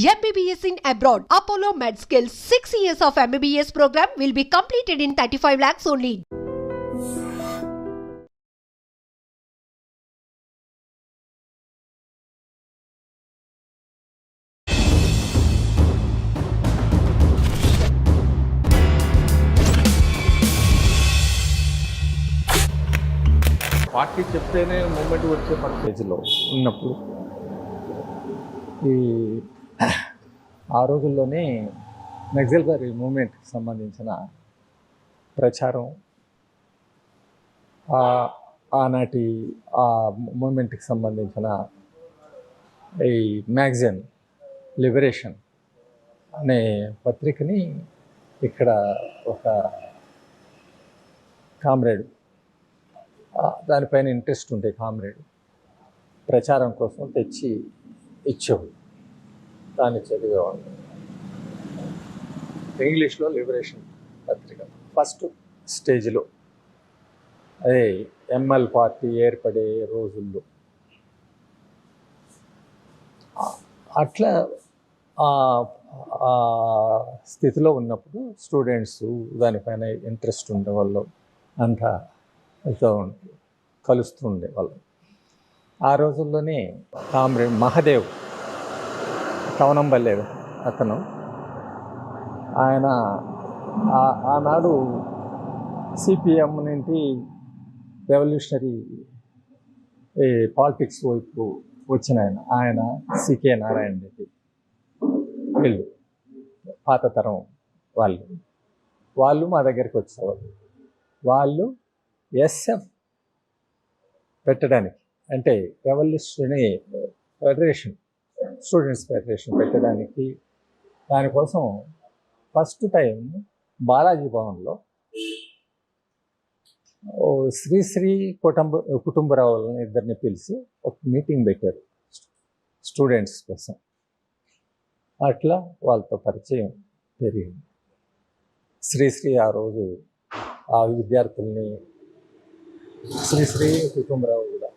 MBBS in abroad. Apollo MedSkill 6 years of MBBS program will be completed in 35 lakhs only. Party చెప్తేనే moment వచ్చే పరిస్థితిలో ఉన్నప్పుడు ఆ రోజుల్లోనే నక్సల్బరీ మూమెంట్కి సంబంధించిన ప్రచారం ఆనాటి ఆ మూమెంట్కి సంబంధించిన ఈ మ్యాగజైన్ లిబరేషన్ అనే పత్రికని ఇక్కడ ఒక కామ్రేడ్ దానిపైన ఇంట్రెస్ట్ ఉండే కామ్రేడ్ ప్రచారం కోసం తెచ్చి ఇచ్చేవాడు. దాన్ని చదివేవాడు. ఇంగ్లీష్లో లిబరేషన్ పత్రిక ఫస్ట్ స్టేజ్లో అదే ఎంఎల్ పార్టీ ఏర్పడే రోజుల్లో అట్లా ఆ స్థితిలో ఉన్నప్పుడు స్టూడెంట్స్ దానిపైన ఇంట్రెస్ట్ ఉండే వాళ్ళు అంతా కలుస్తూ ఉండేవాళ్ళు. ఆ రోజుల్లోనే కామ్రేడ్ మహదేవ్ కవనంబల్లి అతను ఆయన ఆనాడు సిపిఎం నుండి రెవల్యూషనరీ పాలిటిక్స్ వైపు వచ్చిన ఆయన సికే నారాయణ రెడ్డి వీళ్ళు పాత తరం వాళ్ళు మా దగ్గరికి వచ్చేవాళ్ళు. వాళ్ళు ఎస్ఎఫ్ పెట్టడానికి అంటే రెవల్యూషనరీ ఫెడరేషన్ స్టూడెంట్స్ ఫెడరేషన్ పెట్టడానికి దానికోసం ఫస్ట్ టైం బాలాజీ భవన్లో శ్రీశ్రీ కుటుంబరావులని ఇద్దరిని పిలిచి ఒక మీటింగ్ పెట్టారు స్టూడెంట్స్ కోసం. అట్లా వాళ్ళతో పరిచయం పెరిగింది. శ్రీశ్రీ ఆ రోజు ఆ విద్యార్థుల్ని శ్రీశ్రీ కుటుంబరావు కూడా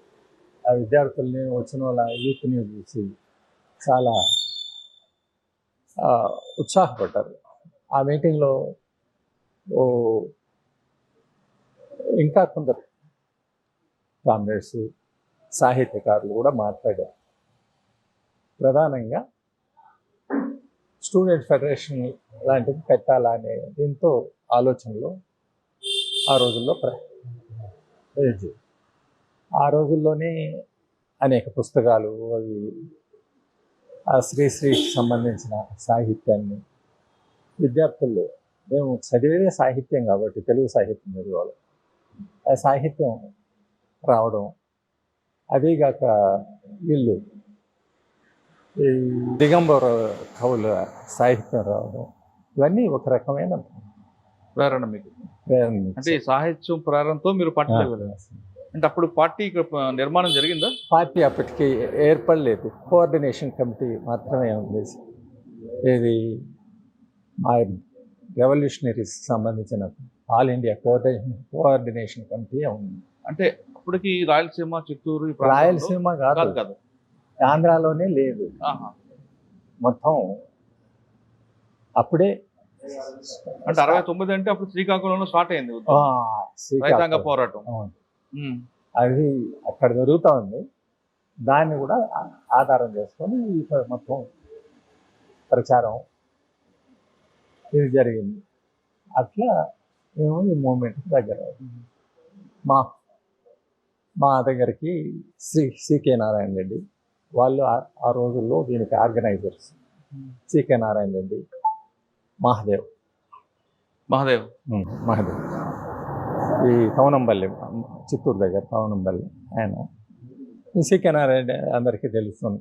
ఆ విద్యార్థుల్ని వచ్చిన వాళ్ళ యూత్ని చూసి చాలా ఉత్సాహపడ్డారు. ఆ మీటింగ్లో ఇంకా కొందరు కామ్రేడ్స్ సాహిత్యకారులు కూడా మాట్లాడారు. ప్రధానంగా స్టూడెంట్ ఫెడరేషన్ లాంటిది పెట్టాలనే దీంతో ఆలోచనలో ఆ రోజుల్లో ఆ రోజుల్లోనే అనేక పుస్తకాలు అవి ఆ శ్రీశ్రీకి సంబంధించిన సాహిత్యాన్ని విద్యార్థుల్లో మేము చదివేదే సాహిత్యం కాబట్టి తెలుగు సాహిత్యం చదివాలి. ఆ సాహిత్యం రావడం, అదేగాక వీళ్ళు ఈ దిగంబర కవుల సాహిత్యం రావడం, ఇవన్నీ ఒక రకమైన ప్రేరణ మీకు. అంటే సాహిత్యం ప్రేరణతో మీరు పార్టీలో వెళ్ళారు. అంటే అప్పుడు పార్టీ నిర్మాణం జరిగిందా? పార్టీ అప్పటికి ఏర్పడలేదు. కోఆర్డినేషన్ కమిటీ మాత్రమే ఉంది. ఇది మా రెవల్యూషనరీస్ సంబంధించిన ఆల్ ఇండియా కోఆర్డినేషన్ కమిటీ ఉంది. అంటే అప్పటికి రాయలసీమ, చిత్తూరు, రాయలసీమ కాదు, ఆంధ్రాలోనే లేదు. మొత్తం అప్పుడే అంటే 69 అంటే అప్పుడు శ్రీకాకుళంలో స్టార్ట్ అయింది రైతాంగ పోరాటం. అది అక్కడ జరుగుతూ ఉంది. దాన్ని కూడా ఆధారం చేసుకొని మొత్తం ప్రచారం ఇది జరిగింది. అట్లా మేము ఈ మూమెంట్కి దగ్గర మా దగ్గరికి సికే నారాయణ రెడ్డి వాళ్ళు ఆ రోజుల్లో దీనికి ఆర్గనైజర్స్. సికే నారాయణ రెడ్డి, మహదేవ్ ఈ కవనంబల్లి, చిత్తూరు దగ్గర కవనంబల్లి ఆయన. సికే నారాయణ అందరికీ తెలుస్తుంది,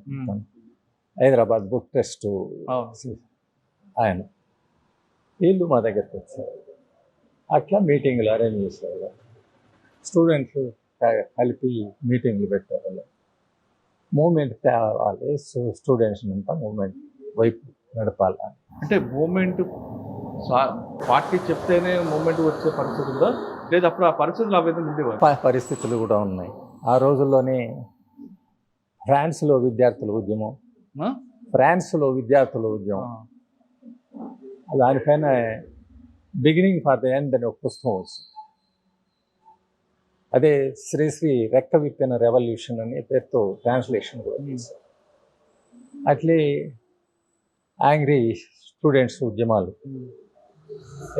హైదరాబాద్ బుక్ టెస్ట్ ఆయన. వీళ్ళు మా దగ్గరికి వచ్చారు. అట్లా మీటింగ్లు అరేంజ్ చేసేవాళ్ళు. స్టూడెంట్లు కలిపి మీటింగ్లు పెట్టేవాళ్ళు. మూమెంట్ తేవాలి, స్టూడెంట్స్ అంతా మూమెంట్ వైపు నడపాలి. అంటే మూమెంట్ పార్టీ చెప్తేనే మూమెంట్ వచ్చే పరిస్థితి ఉందా, లేదా అప్పుడు ఆ పరిస్థితులు ఆ విధంగా ఉండేవారు? పరిస్థితులు కూడా ఉన్నాయి. ఆ రోజుల్లోనే ఫ్రాన్స్లో విద్యార్థుల ఉద్యమం, ఫ్రాన్స్లో విద్యార్థుల ఉద్యమం, దానిపైన బిగినింగ్ ఫర్ ద ఎండ్ అని ఒక పుస్తకం వచ్చింది. అదే శ్రీశ్రీ రెక్క విప్పిన రెవల్యూషన్ అనే పేరుతో ట్రాన్స్లేషన్ కూడా చేశారు. అట్లే యాంగ్రీ స్టూడెంట్స్ ఉద్యమాలు,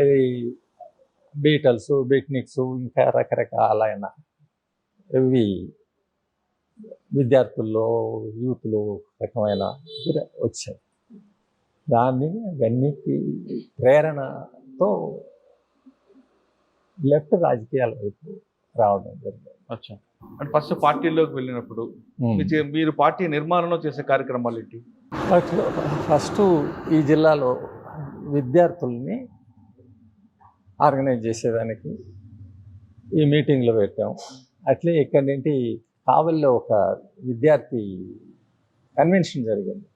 ఇది బీటల్స్, బీట్నిక్స్, ఇంకా రకరకాలైన ఇవి విద్యార్థుల్లో, యూత్లో రకమైన వచ్చాయి. దాన్ని అన్నిటి ప్రేరణతో లెఫ్ట్ రాజకీయాల వైపు రావడం జరిగింది. అచ్చా, అంటే ఫస్ట్ పార్టీలోకి వెళ్ళినప్పుడు మీరు పార్టీ నిర్మాణంలో చేసే కార్యక్రమాలు ఏంటి? ఫస్ట్ ఈ జిల్లాలో విద్యార్థుల్ని ఆర్గనైజ్ చేసేదానికి ఈ మీటింగ్లో పెట్టాం. అట్లే ఇక్కడి నుండి కావలిలో ఒక విద్యార్థి కన్వెన్షన్ జరిగింది.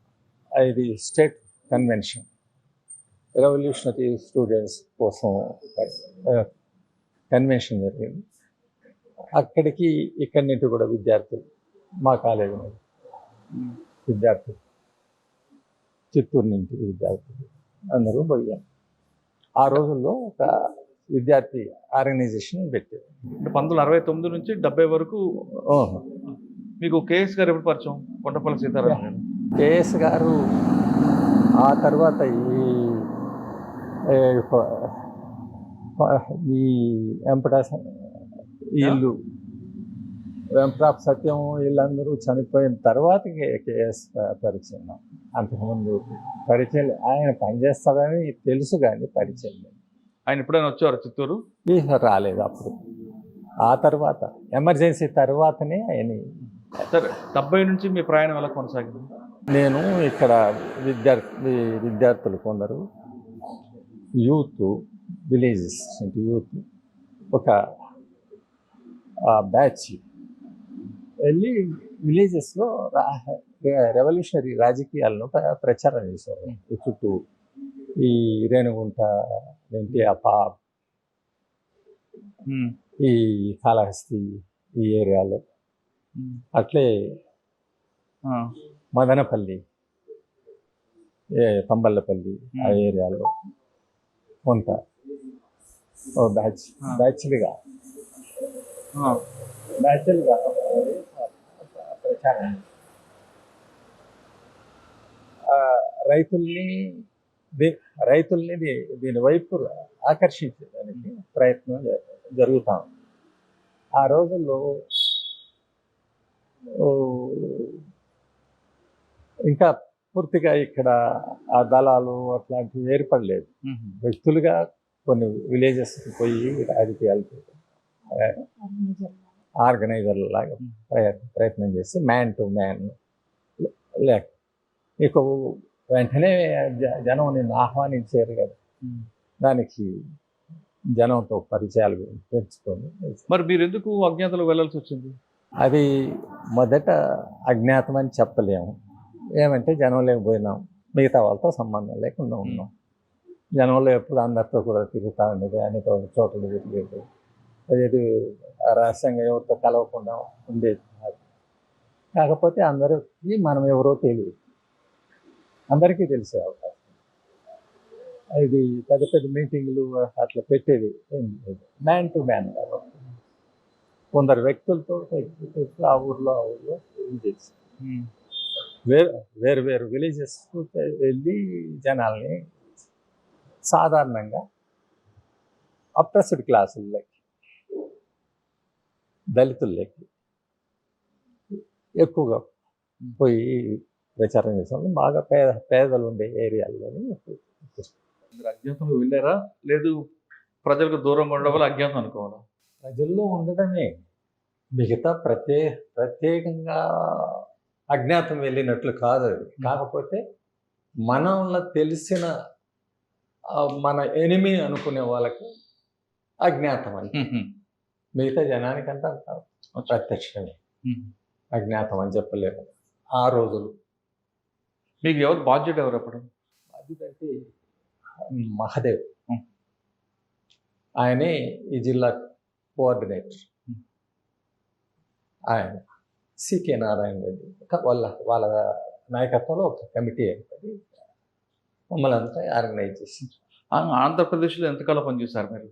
ఇది స్టేట్ కన్వెన్షన్, రెవల్యూషనరీ స్టూడెంట్స్ కోసం కన్వెన్షన్ జరిగింది. అక్కడికి ఇక్కడి నుండి కూడా విద్యార్థులు, మా కాలేజీ విద్యార్థులు, చిత్తూరు నుంచి విద్యార్థులు అందరూ పోయాం. ఆ రోజుల్లో ఒక విద్యార్థి ఆర్గనైజేషన్ పెట్టారు. 1969 నుంచి 70 వరకు. మీకు కేఎస్ గారు ఎప్పుడు పరిచయం? కొండపల్లి సీతారామ. కేఎస్ గారు ఆ తర్వాత ఈ వెంకటాస వీళ్ళు వెంకటాప్ సత్యం వీళ్ళందరూ చనిపోయిన తర్వాత కేఎస్ పరిచయం. అంతకుముందు పరిచయం, ఆయన పనిచేస్తారని తెలుసు కానీ పరిచయం లేదు. ఆయన ఎప్పుడైనా వచ్చారు చిత్తూరు? రాలేదు అప్పుడు. ఆ తర్వాత ఎమర్జెన్సీ తర్వాతనే ఆయన. సరే, 70 నుంచి మీ ప్రయాణం ఎలా కొనసాగింది? నేను ఇక్కడ విద్యార్థులు కొందరు, యూత్, విలేజెస్ యూత్ ఒక బ్యాచ్ వెళ్ళి విలేజెస్లో రెవల్యూషనరీ రాజకీయాలను ప్రచారం చేసేవారు. చుట్టూ ఈ రేణుగుంట ఏంటి, ఈ కాళహస్తి ఈ ఏరియాలో, అట్లే మదనపల్లి, తంబళ్ళపల్లి ఆ ఏరియాలో కొంత బ్యాచ్లుగా ప్రచారం, రైతుల్ని దీని వైపు ఆకర్షించడానికి ప్రయత్నం జరుగుతాం. ఆ రోజుల్లో ఇంకా పూర్తిగా ఇక్కడ ఆ దళాలు అట్లాంటివి ఏర్పడలేదు. వ్యక్తులుగా కొన్ని విలేజెస్కి పోయి రాజకీయాలు ఆర్గనైజర్ లాగా ప్రయత్నం చేసి మ్యాన్ టు మ్యాన్ లేక ఇక వెంటనే జనం నిన్ను ఆహ్వానించారు కదా, దానికి జనంతో పరిచయాలు పెంచుకొని. మరి మీరు ఎందుకు అజ్ఞాతంలో వెళ్ళాల్సి వచ్చింది? అది మొదట అజ్ఞాతం అని చెప్పలేము. ఏమంటే జనం లేకపోయినాం, మిగతా వాళ్ళతో సంబంధం లేకుండా ఉన్నాం. జనంలో ఎప్పుడు అందరితో కూడా తిరుగుతూ ఉండేది, అనేక చోట్ల తిరిగేది. అది రహస్యంగా ఎవరితో కలవకుండా ఉండేది. కాకపోతే అందరికీ మనం ఎవరో తెలియదు, అందరికీ తెలిసే అవకాశం. ఇది పెద్ద పెద్ద మీటింగ్లు అట్లా పెట్టేది ఏం లేదు, మ్యాన్ టు మ్యాన్. కొందరు వ్యక్తులతో ఆ ఊర్లో ఏం చేసి వేరు వేరు విలేజెస్ వెళ్ళి జనాల్ని సాధారణంగా అప్రెస్డ్ క్లాసుల్లోకి, దళితుల్లోకి ఎక్కువగా పోయి ప్రచారం చేసాం. బాగా పేదలు ఉండే ఏరియాల్లోని. మీరు అజ్ఞాతంలో వెళ్ళారా, లేదు ప్రజలకు దూరంగా ఉండడం వల్ల అజ్ఞాతం అనుకోవాలా? ప్రజల్లో ఉండడమే, మిగతా ప్రత్యేకంగా అజ్ఞాతం వెళ్ళినట్లు కాదు అది. కాకపోతే మనలో తెలిసిన మన ఎనిమి అనుకునే వాళ్ళకి అజ్ఞాతం అని, మిగతా జనానికంతా ప్రత్యక్షమే. అజ్ఞాతం అని చెప్పలేదు ఆ రోజులు. మీకు ఎవరు బాధ్యుడు? ఎవరు అప్పుడు బాధ్యుడు అంటే మహదేవ్, ఆయనే ఈ జిల్లా కోఆర్డినేటర్. ఆయన సికే నారాయణ రెడ్డి వాళ్ళ నాయకత్వంలో ఒక కమిటీ ఏర్పడి మమ్మల్ని అంతా ఆర్గనైజ్ చేసింది. ఆంధ్రప్రదేశ్లో ఎంతకాలం పనిచేశారు మీరు?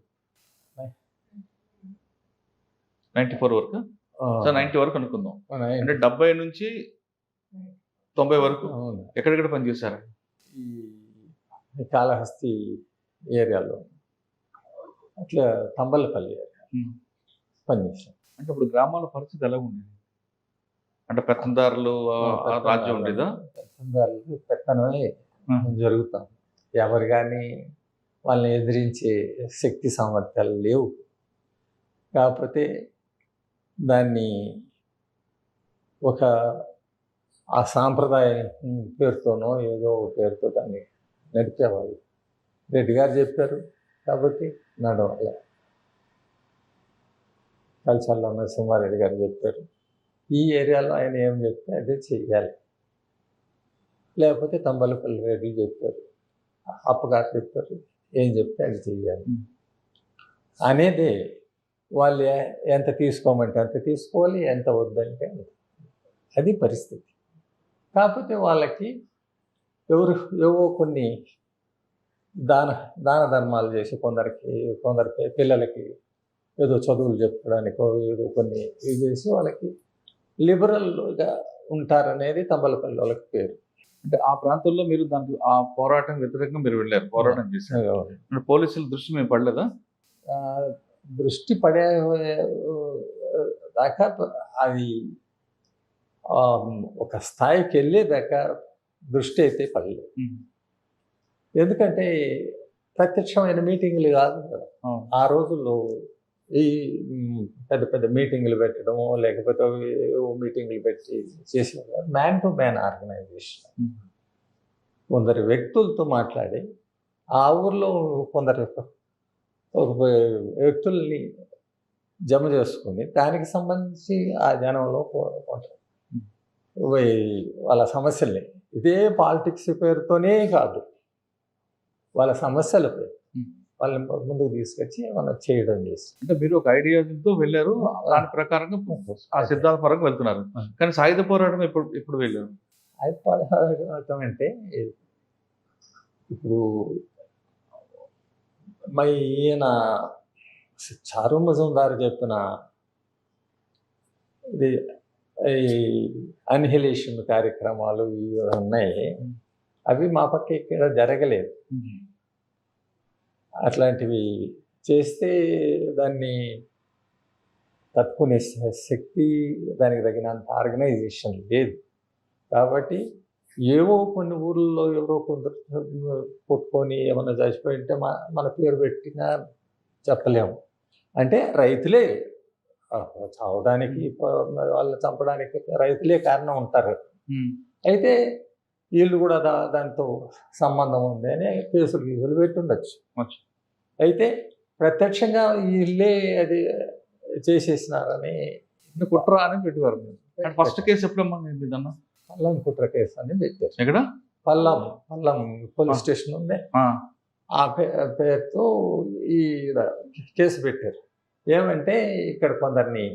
94 వరకు. సో 90 వరకు అనుకుందాం. అంటే 70 నుంచి 90 వరకు అవును. ఎక్కడెక్కడ పనిచేశారు? ఈ కాళహస్తి ఏరియాలో, అట్లా తంబలపల్లి ఏరియా పనిచేసాం. అంటే ఇప్పుడు గ్రామాల పరిస్థితి ఎలా ఉండేది? అంటే పెత్తందారులు రాజ్యం ఉండేదా? పెత్తందారులు పెత్తనమే జరుగుతాం. ఎవరు కానీ వాళ్ళని ఎదిరించే శక్తి సామర్థ్యాలు లేవు. కాకపోతే దాన్ని ఒక ఆ సాంప్రదాయం పేరుతోనో ఏదో పేరుతో దాన్ని నడిపేవాళ్ళు. రెడ్డి గారు చెప్పారు కాబట్టి నడవాలి. కల్చర్లో నరసింహారెడ్డి గారు చెప్పారు, ఈ ఏరియాలో ఆయన ఏం చెప్తే అదే చెయ్యాలి. లేకపోతే తంబలపల్లి రెడ్డి చెప్పారు, అప్పగారు చెప్పారు, ఏం చెప్తే అది చెయ్యాలి అనేది. వాళ్ళు ఎంత తీసుకోమంటే అంత తీసుకోవాలి, ఎంత వద్దంటే అది పరిస్థితి. కాకపోతే వాళ్ళకి ఏవో కొన్ని దాన ధర్మాలు చేసి కొందరికి పిల్లలకి ఏదో చదువులు చెప్పడానికో ఏదో కొన్ని ఇవి చేసి వాళ్ళకి లిబరల్గా ఉంటారనేది తంబలపల్లి వాళ్ళకి పేరు. అంటే ఆ ప్రాంతంలో మీరు దానికి ఆ పోరాటం వ్యతిరేకంగా మీరు వెళ్ళారు, పోరాటం చేశారు. అంటే పోలీసుల దృష్టి మేము పడలేదా? దృష్టి పడే దాకా అది ఒక స్థాయికి వెళ్ళేదాకా దృష్టి అయితే పడలేదు. ఎందుకంటే ప్రత్యక్షమైన మీటింగ్లు కాదు కదా ఆ రోజుల్లో. ఈ పెద్ద పెద్ద మీటింగ్లు పెట్టడము లేకపోతే మీటింగ్లు పెట్టి చేసేవారు. Man to man organization. కొందరు వ్యక్తులతో మాట్లాడి ఆ ఊర్లో కొందరు వ్యక్తుల్ని జమ చేసుకుని దానికి సంబంధించి ఆ జనంలో వాళ్ళ సమస్యల్ని, ఇదే పాలిటిక్స్ పేరుతోనే కాదు, వాళ్ళ సమస్యల పేరు వాళ్ళని ముందుకు తీసుకొచ్చి మనం చేయడం చేసి. అంటే మీరు ఒక ఐడియాలజీతో వెళ్ళారు, దాని ప్రకారంగా ఆ సిద్ధాంత పరంగా వెళ్తున్నారు. కానీ సాయుధ పోరాటం ఎప్పుడు వెళ్ళారు? సాయుధ పోరాటం అంటే ఇప్పుడు ఈయన చారు మజుందార్ చెప్పిన ఇది ఈ అన్హిలేషన్ కార్యక్రమాలు ఇవి ఉన్నాయి, అవి మా పక్క ఇక్కడ జరగలేదు. అట్లాంటివి చేస్తే దాన్ని తట్టుకునే శక్తి, దానికి తగినంత ఆర్గనైజేషన్ లేదు. కాబట్టి ఏవో కొన్ని ఊళ్ళో ఎవరో కొందరు కొట్టుకొని ఏమన్నా చచ్చిపోయి ఉంటే మన పేరు పెట్టినా చెప్పలేము. అంటే రైతులే చావడానికి, వాళ్ళని చంపడానికి రైతులే కారణం ఉంటారు. అయితే వీళ్ళు కూడా దాంతో సంబంధం ఉంది అని కేసులు పెట్టి ఉండొచ్చు. అయితే ప్రత్యక్షంగా వీళ్ళే అది చేసేసినారని కుట్ర అని పెట్టేవారు. First case ఎప్పుడమ్మా మీదన్నా? పల్లం కుట్ర కేసు అని పెట్టారు. ఎక్కడ? పల్లం పోలీస్ స్టేషన్ ఉంది, ఆ పేరుతో ఈ కేసు పెట్టారు. ఏమంటే ఇక్కడ కొందరిని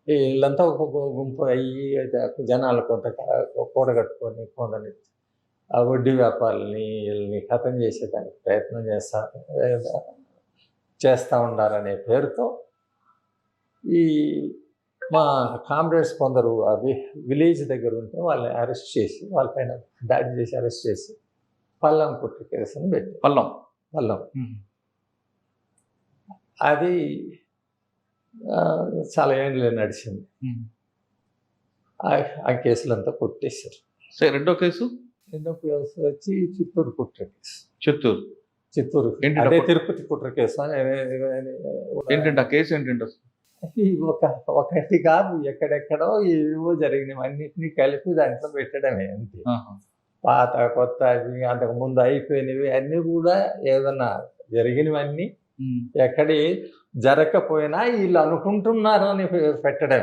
వీళ్ళంతా ఒక గుంపు అయ్యి జనాలు కొంత కూడగట్టుకొని కొందరిని ఆ వడ్డీ వ్యాపారులని వీళ్ళని ఖతం చేసేదానికి ప్రయత్నం చేస్తూ ఉండాలనే పేరుతో ఈ మా కామ్రేడ్స్ కొందరు అవి విలేజ్ దగ్గర ఉంటే వాళ్ళని అరెస్ట్ చేసి, వాళ్ళపైన దాడి చేసి అరెస్ట్ చేసి పల్లం కుట్ర కేసు అని పెట్టి పల్లం అది చాలా ఏళ్ళు నడిచింది. ఆ కేసులంతా కొట్టేశారు. రెండో కేసు వచ్చి చిత్తూరు కుట్ర కేసు. చిత్తూరు అదే తిరుపతి కుట్ర కేసు ఏంటంటే ఆ కేసు ఏంటంటే ఒకటి కాదు, ఎక్కడెక్కడో ఏవో జరిగినవన్నిటినీ కలిపి దాంట్లో పెట్టడమే అంతే. పాత కొత్త అవి అంతకు ముందు అయిపోయినవి అన్నీ కూడా ఏదన్నా జరిగినవన్నీ ఎక్కడి జరగకపోయినా వీళ్ళు అనుకుంటున్నారు అని పెట్టడం,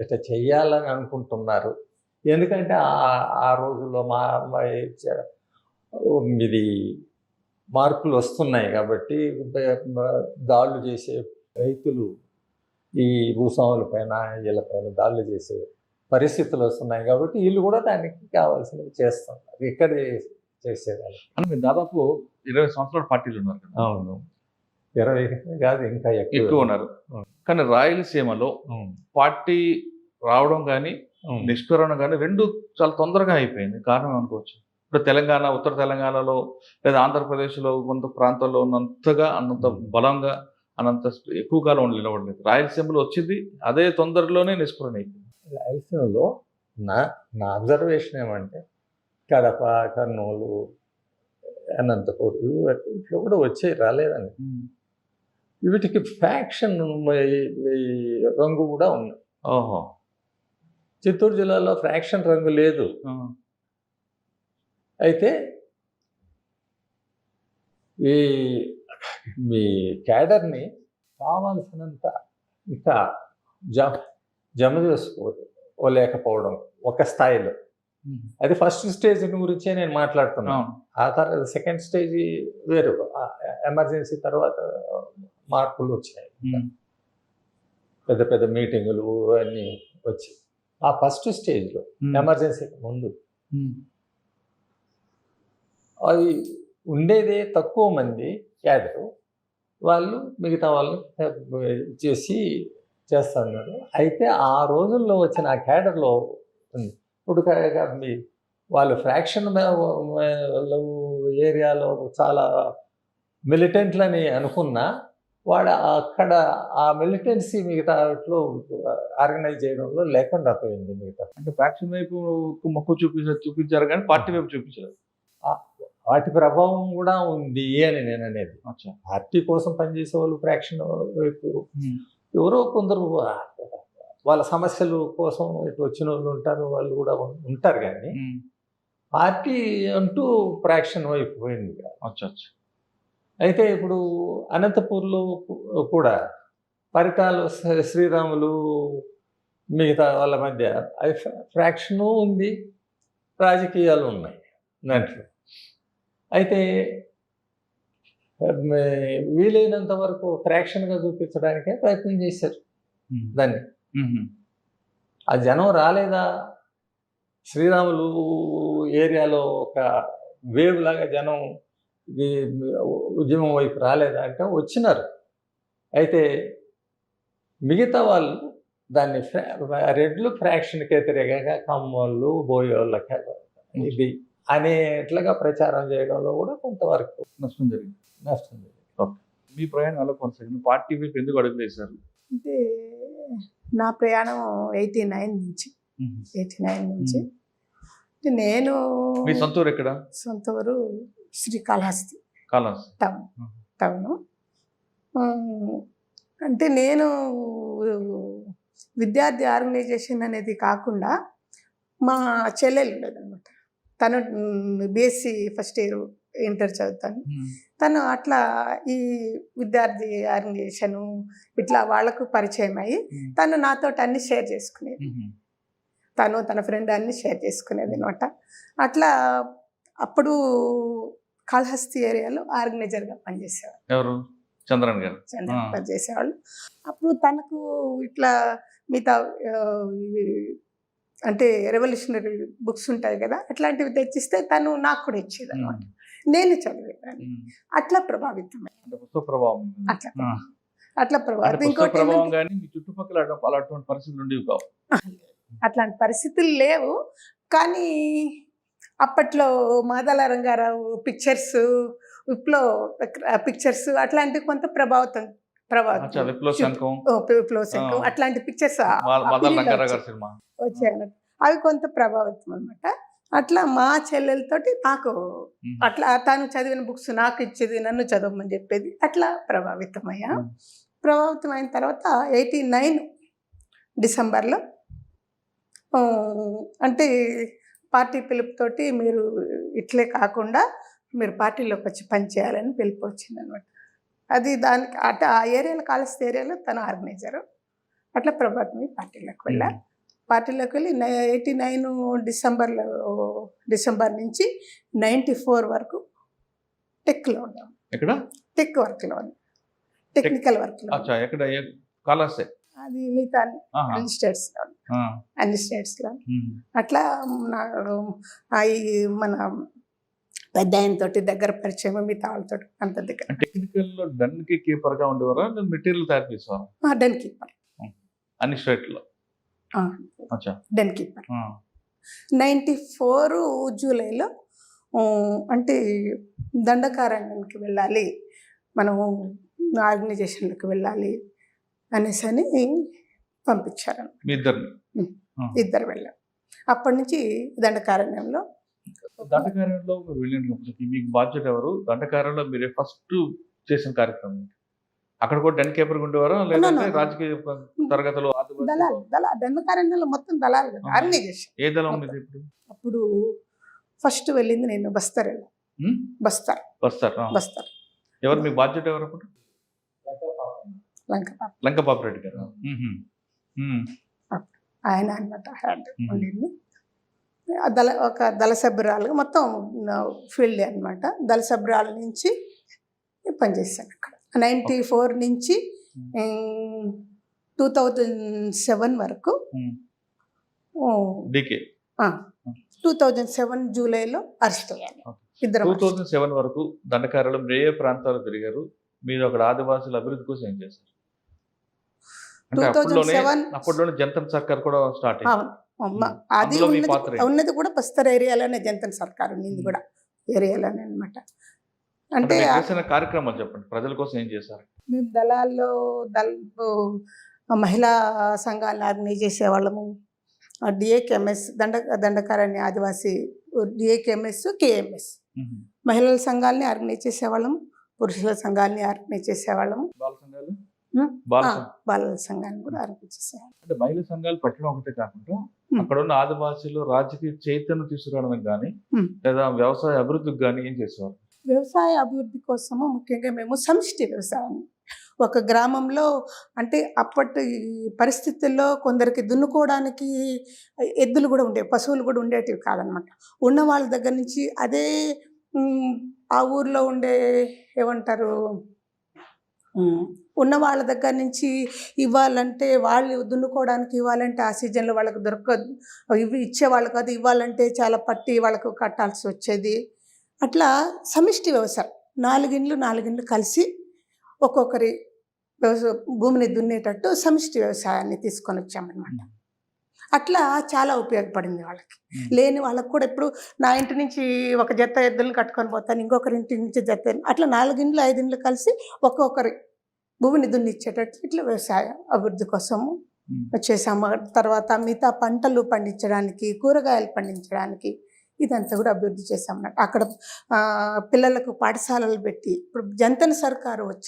ఇట్లా చెయ్యాలని అనుకుంటున్నారు. ఎందుకంటే ఆ రోజుల్లో ఇది మార్పులు వస్తున్నాయి కాబట్టి దాడులు చేసే రైతులు ఈ భూస్వాముల పైన వీళ్ళపైన దాడులు చేసే పరిస్థితులు వస్తున్నాయి కాబట్టి వీళ్ళు కూడా దానికి కావాల్సినవి చేస్తారు. అది ఇక్కడ చేసేదాన్ని. అని మీరు దాదాపు 20 సంవత్సరాల పార్టీలు ఉన్నారు కదా. అవును, 20 కాదు ఇంకా ఎక్కువ ఉన్నారు. కానీ రాయలసీమలో పార్టీ రావడం కానీ నిష్కరణ కానీ రెండు చాలా తొందరగా అయిపోయింది. కారణం అనుకోవచ్చు. ఇప్పుడు తెలంగాణ, ఉత్తర తెలంగాణలో లేదా ఆంధ్రప్రదేశ్లో కొంత ప్రాంతాల్లో ఉన్నంతగా అన్నంత బలంగా అనంత ఎక్కువ కాలం నిలబడలేదు. రాయలసీమలో వచ్చింది అదే తొందరలోనే నిష్కరణ అయిపోయింది. రాయలసీమలో నా అబ్జర్వేషన్ ఏమంటే కడప, కర్నూలు, అనంతపూర్ ఇట్లా కూడా వచ్చే రాలేదని. వీటికి ఫ్యాక్షన్ రంగు కూడా ఉంది. ఓహో. చిత్తూరు జిల్లాలో ఫ్రాక్షన్ రంగు లేదు. అయితే ఈ మీ క్యాడర్ని కావాల్సినంత ఇంకా జమ చేసుకోలేకపోవడం ఒక స్థాయిలో. అది ఫస్ట్ స్టేజ్ గురించే నేను మాట్లాడుతున్నాను. ఆ తర్వాత సెకండ్ స్టేజ్ వేరు, ఎమర్జెన్సీ తర్వాత మార్పులు వచ్చాయి. పెద్ద పెద్ద మీటింగులు అన్నీ వచ్చి ఆ ఫస్ట్ స్టేజ్లో ఎమర్జెన్సీకి ముందు అది ఉండేదే తక్కువ మంది క్యాడరు. వాళ్ళు మిగతా వాళ్ళు చేస్తున్నారు. అయితే ఆ రోజుల్లో వచ్చిన ఆ క్యాడర్లో ఉంది. ఇప్పుడు వాళ్ళు ఫ్రాక్షన్ ఏరియాలో చాలా మిలిటెంట్లని అనుకున్నా వాడు అక్కడ ఆ మిలిటెన్సీ మిగతాలో ఆర్గనైజ్ చేయడంలో లేకుండా పోయింది. మిగతా అంటే ఫ్యాక్షన్ వైపు మొక్కు చూపించారు కానీ పార్టీ వైపు చూపించారు. వాటి ప్రభావం కూడా ఉంది అని నేను అనేది. పార్టీ కోసం పనిచేసే వాళ్ళు ఫ్రాక్షన్ వైపు ఎవరో కొందరు వాళ్ళ సమస్యల కోసం ఇటు వచ్చిన వాళ్ళు ఉంటారు, వాళ్ళు కూడా ఉంటారు. కానీ పార్టీ అంటూ ఫ్రాక్షన్ వైపు పోయింది. అయితే ఇప్పుడు అనంతపూర్లో కూడా పరిటాలు శ్రీరాములు మిగతా వాళ్ళ మధ్య ఫ్రాక్షను ఉంది, రాజకీయాలు ఉన్నాయి దాంట్లో. అయితే వీలైనంత వరకు ఫ్రాక్షన్గా చూపించడానికే ప్రయత్నం చేశారు దాన్ని. ఆ జనం రాలేదా? శ్రీరాములు ఏరియాలో ఒక వేవ్ లాగా జనం ఉద్యమం వైపు రాలేదా అంటే వచ్చినారు. అయితే మిగతా వాళ్ళు దాన్ని రెడ్లు ఫ్రాక్షన్కి వ్యతిరేకంగా కమ్మోళ్ళు, బోయోళ్ళకి ఇది అనేట్లుగా ప్రచారం చేయడంలో కూడా కొంతవరకు నష్టం జరిగింది. మీ ప్రయాణం ఎలా కొనసాగింది? పార్టీ వైపు ఎందుకు అడుగులు వేశారు? అంటే నా ప్రయాణం 89 నుంచి నేను మీ సొంత ఊరు ఎక్కడ? సొంత ఊరు శ్రీకాళహస్తి టౌన్. అంటే నేను విద్యార్థి ఆర్గనైజేషన్ అనేది కాకుండా మా చెల్లెలు ఉండేదన్నమాట. తను బీఎస్సీ ఫస్ట్ ఇయర్ ఇంటర్ చదువుతాను. తను అట్లా ఈ విద్యార్థి ఆర్గనైజేషను ఇట్లా వాళ్లకు పరిచయం అయ్యి తను నాతో అన్ని షేర్ చేసుకునేది. తను తన ఫ్రెండ్ అన్ని షేర్ చేసుకునేది అనమాట. అట్లా అప్పుడు కాళహస్తి ఏరియాలో ఆర్గనైజర్గా పనిచేసేవాళ్ళు. ఎవరు? చంద్రన్ గారు పనిచేసేవాళ్ళు. అప్పుడు తనకు ఇట్లా మిగతా అంటే రెవల్యూషనరీ బుక్స్ ఉంటాయి కదా, అట్లాంటివి తెచ్చిస్తే తను నాకు కూడా ఇచ్చేది అనమాట. నేను చదివేదాన్ని. అట్లా ప్రభావితం అట్లా ప్రభావితం. ఇంకోటి అట్లాంటి పరిస్థితులు లేవు. కానీ అప్పట్లో మాదాల రంగారావు పిక్చర్స్, పిక్చర్స్ అట్లాంటి కొంత విప్లవ శంఖం అట్లాంటి పిక్చర్స్ వచ్చాయి. అవి కొంత ప్రభావితం అనమాట. అట్లా మా చెల్లెలతోటి నాకు అట్లా తను చదివిన బుక్స్ నాకు ఇచ్చేది, నన్ను చదవమని చెప్పేది. అట్లా ప్రభావితం అయిన తర్వాత 89 డిసెంబర్లో అంటే పార్టీ పిలుపుతోటి మీరు ఇట్లే కాకుండా మీరు పార్టీలోకి వచ్చి పనిచేయాలని పిలుపు వచ్చింది అనమాట. అది దానికి ఆ ఏరియాలో కాళహస్తి ఏరియాలో తను ఆర్గనైజరు. అట్లా ప్రభావితం పార్టీలోకి వెళ్ళి 89 డిసెంబర్ నుంచి 94 వరకు టెక్లో ఉన్నాం. టెక్ వర్క్లో, టెక్నికల్ వర్క్లో. అది మిగతా స్టేట్స్లో. అన్ని స్టేట్స్లో. అట్లా ఈ మన పెద్ద ఆయనతోటి దగ్గర పరిచయం, మిగతా వాళ్ళతో అంత దగ్గర. టెక్నికల్ లో డన్ కి కీపర్ గా ఉండేవారా, మెటీరియల్ తయారు చేసేవారా? డెన్ కీపర్ అన్ని స్టేట్ లో. డెన్ కీపర్ 94 జూలైలో అంటే దండకారణ్యానికి వెళ్ళాలి, మనము ఆర్గనైజేషన్లకు వెళ్ళాలి అనేసి అని పంపించారు. ఇద్దరు వెళ్ళాం. అప్పటి నుంచి దండకారణ్యంలో మీరు వెళ్ళినప్పటికీ మీకు బాధ్యత ఎవరు? దండకారణ్యంలో మీరు ఫస్ట్ చేసిన కార్యక్రమం అక్కడ కూడా డెన్ కేపర్ ఉండేవారా, లేదంటే రాజకీయ తరగతులు? దండకారణ్యంలో మొత్తం దళాలు కదా, ఆర్గనైజేషన్. ఏ దళం ఉండేది ఇప్పుడు? అప్పుడు ఫస్ట్ వెళ్ళింది నేను బస్తర్ వెళ్ళాను. బస్తర్. ఎవరు మీ బాధ్యత ఎవరు అప్పుడు? లంకపాపిరెడ్డి గారు. ఆయన అన్నమాట హ్యాడ్ ఉండింది. ఒక దళ సభ్యురాలుగా మొత్తం ఫీల్డ్ అనమాట. దళ సభ్యురాల నుంచి పనిచేశాను అక్కడ 94 నుంచి 2007 వరకు. 2007 జూలైలో అరెస్ట్ అయ్యాను. 2007 వరకు దండకారణ్యం ఏ ప్రాంతాలు తిరిగారు? మీరు అక్కడ ఆదివాసుల అభివృద్ధి కోసం ఏం చేశారు? అంటే అప్పట్లోనే జంతర్ సర్కార్ కూడా స్టార్ట్ అయింది. అది ఉన్నది కూడా బస్తర్ ఏరియాలోనే జంతర్ సర్కార్ ఉన్నది కూడా ఏరియాలోనే అనమాట. అంటే కార్యక్రమాలు చెప్పండి, ప్రజల కోసం ఏం చేశారు? మేము దళాల్లో మహిళా సంఘాలను ఆర్గనైజ్ చేసేవాళ్ళము. డిఏకేఎంఎస్ దండకారణ్య ఆదివాసీ డిఏకేఎంఎస్, కేఎంఎస్ మహిళల సంఘాలని ఆర్గనైజ్ చేసేవాళ్ళము, పురుషుల సంఘాలని ఆర్గనైజ్ చేసేవాళ్ళము, బాలల సంఘాన్ని కూడా ఆర్గనైజ్ చేసేవాళ్ళం. అంటే మహిళా సంఘాలు పెట్టడం ఒకటే కాకుండా అక్కడ ఉన్న ఆదివాసీలు రాజకీయ చైతన్యం తీసుకురావడం కానీ లేదా వ్యవసాయ అభివృద్ధికి కానీ ఏం చేసేవారు? వ్యవసాయ అభివృద్ధి కోసము ముఖ్యంగా మేము సమిష్టి వ్యవసాయాన్ని ఒక గ్రామంలో, అంటే అప్పటి పరిస్థితుల్లో కొందరికి దున్నుకోవడానికి ఎద్దులు కూడా ఉండేవి, పశువులు కూడా ఉండేటివి కాదనమాట. ఉన్న వాళ్ళ దగ్గర నుంచి అదే ఆ ఊర్లో ఉండే ఏమంటారు ఉన్న వాళ్ళ దగ్గర నుంచి ఇవ్వాలంటే, వాళ్ళు దున్నుకోవడానికి ఇవ్వాలంటే ఆ సీజన్లో వాళ్ళకు దొరకదు, ఇవి ఇచ్చేవాళ్ళు కాదు, ఇవ్వాలంటే చాలా పట్టి వాళ్ళకు కట్టాల్సి వచ్చేది. అట్లా సమిష్టి వ్యవసాయం 4 ఇండ్లు కలిసి ఒక్కొక్కరి భూమిని దున్నేటట్టు సమిష్టి వ్యవసాయాన్ని తీసుకొని వచ్చామన్నమాట. అట్లా చాలా ఉపయోగపడింది వాళ్ళకి. లేని వాళ్ళకు కూడా ఇప్పుడు నా ఇంటి నుంచి ఒక జత ఎద్దులను కట్టుకొని పోతాను, ఇంకొకరి ఇంటి నుంచి జత, అట్లా 4 ఇండ్లు 5 ఇండ్లు కలిసి ఒక్కొక్కరి భూమిని దున్నిచ్చేటట్టు ఇట్లా వ్యవసాయ అభివృద్ధి కోసము చేసాము. తర్వాత మిగతా పంటలు పండించడానికి, కూరగాయలు పండించడానికి ఇదంతా కూడా అభివృద్ధి చేసామన్నట్టు. అక్కడ పిల్లలకు పాఠశాలలు పెట్టి, ఇప్పుడు జంతర్ సర్కారు వచ్చిన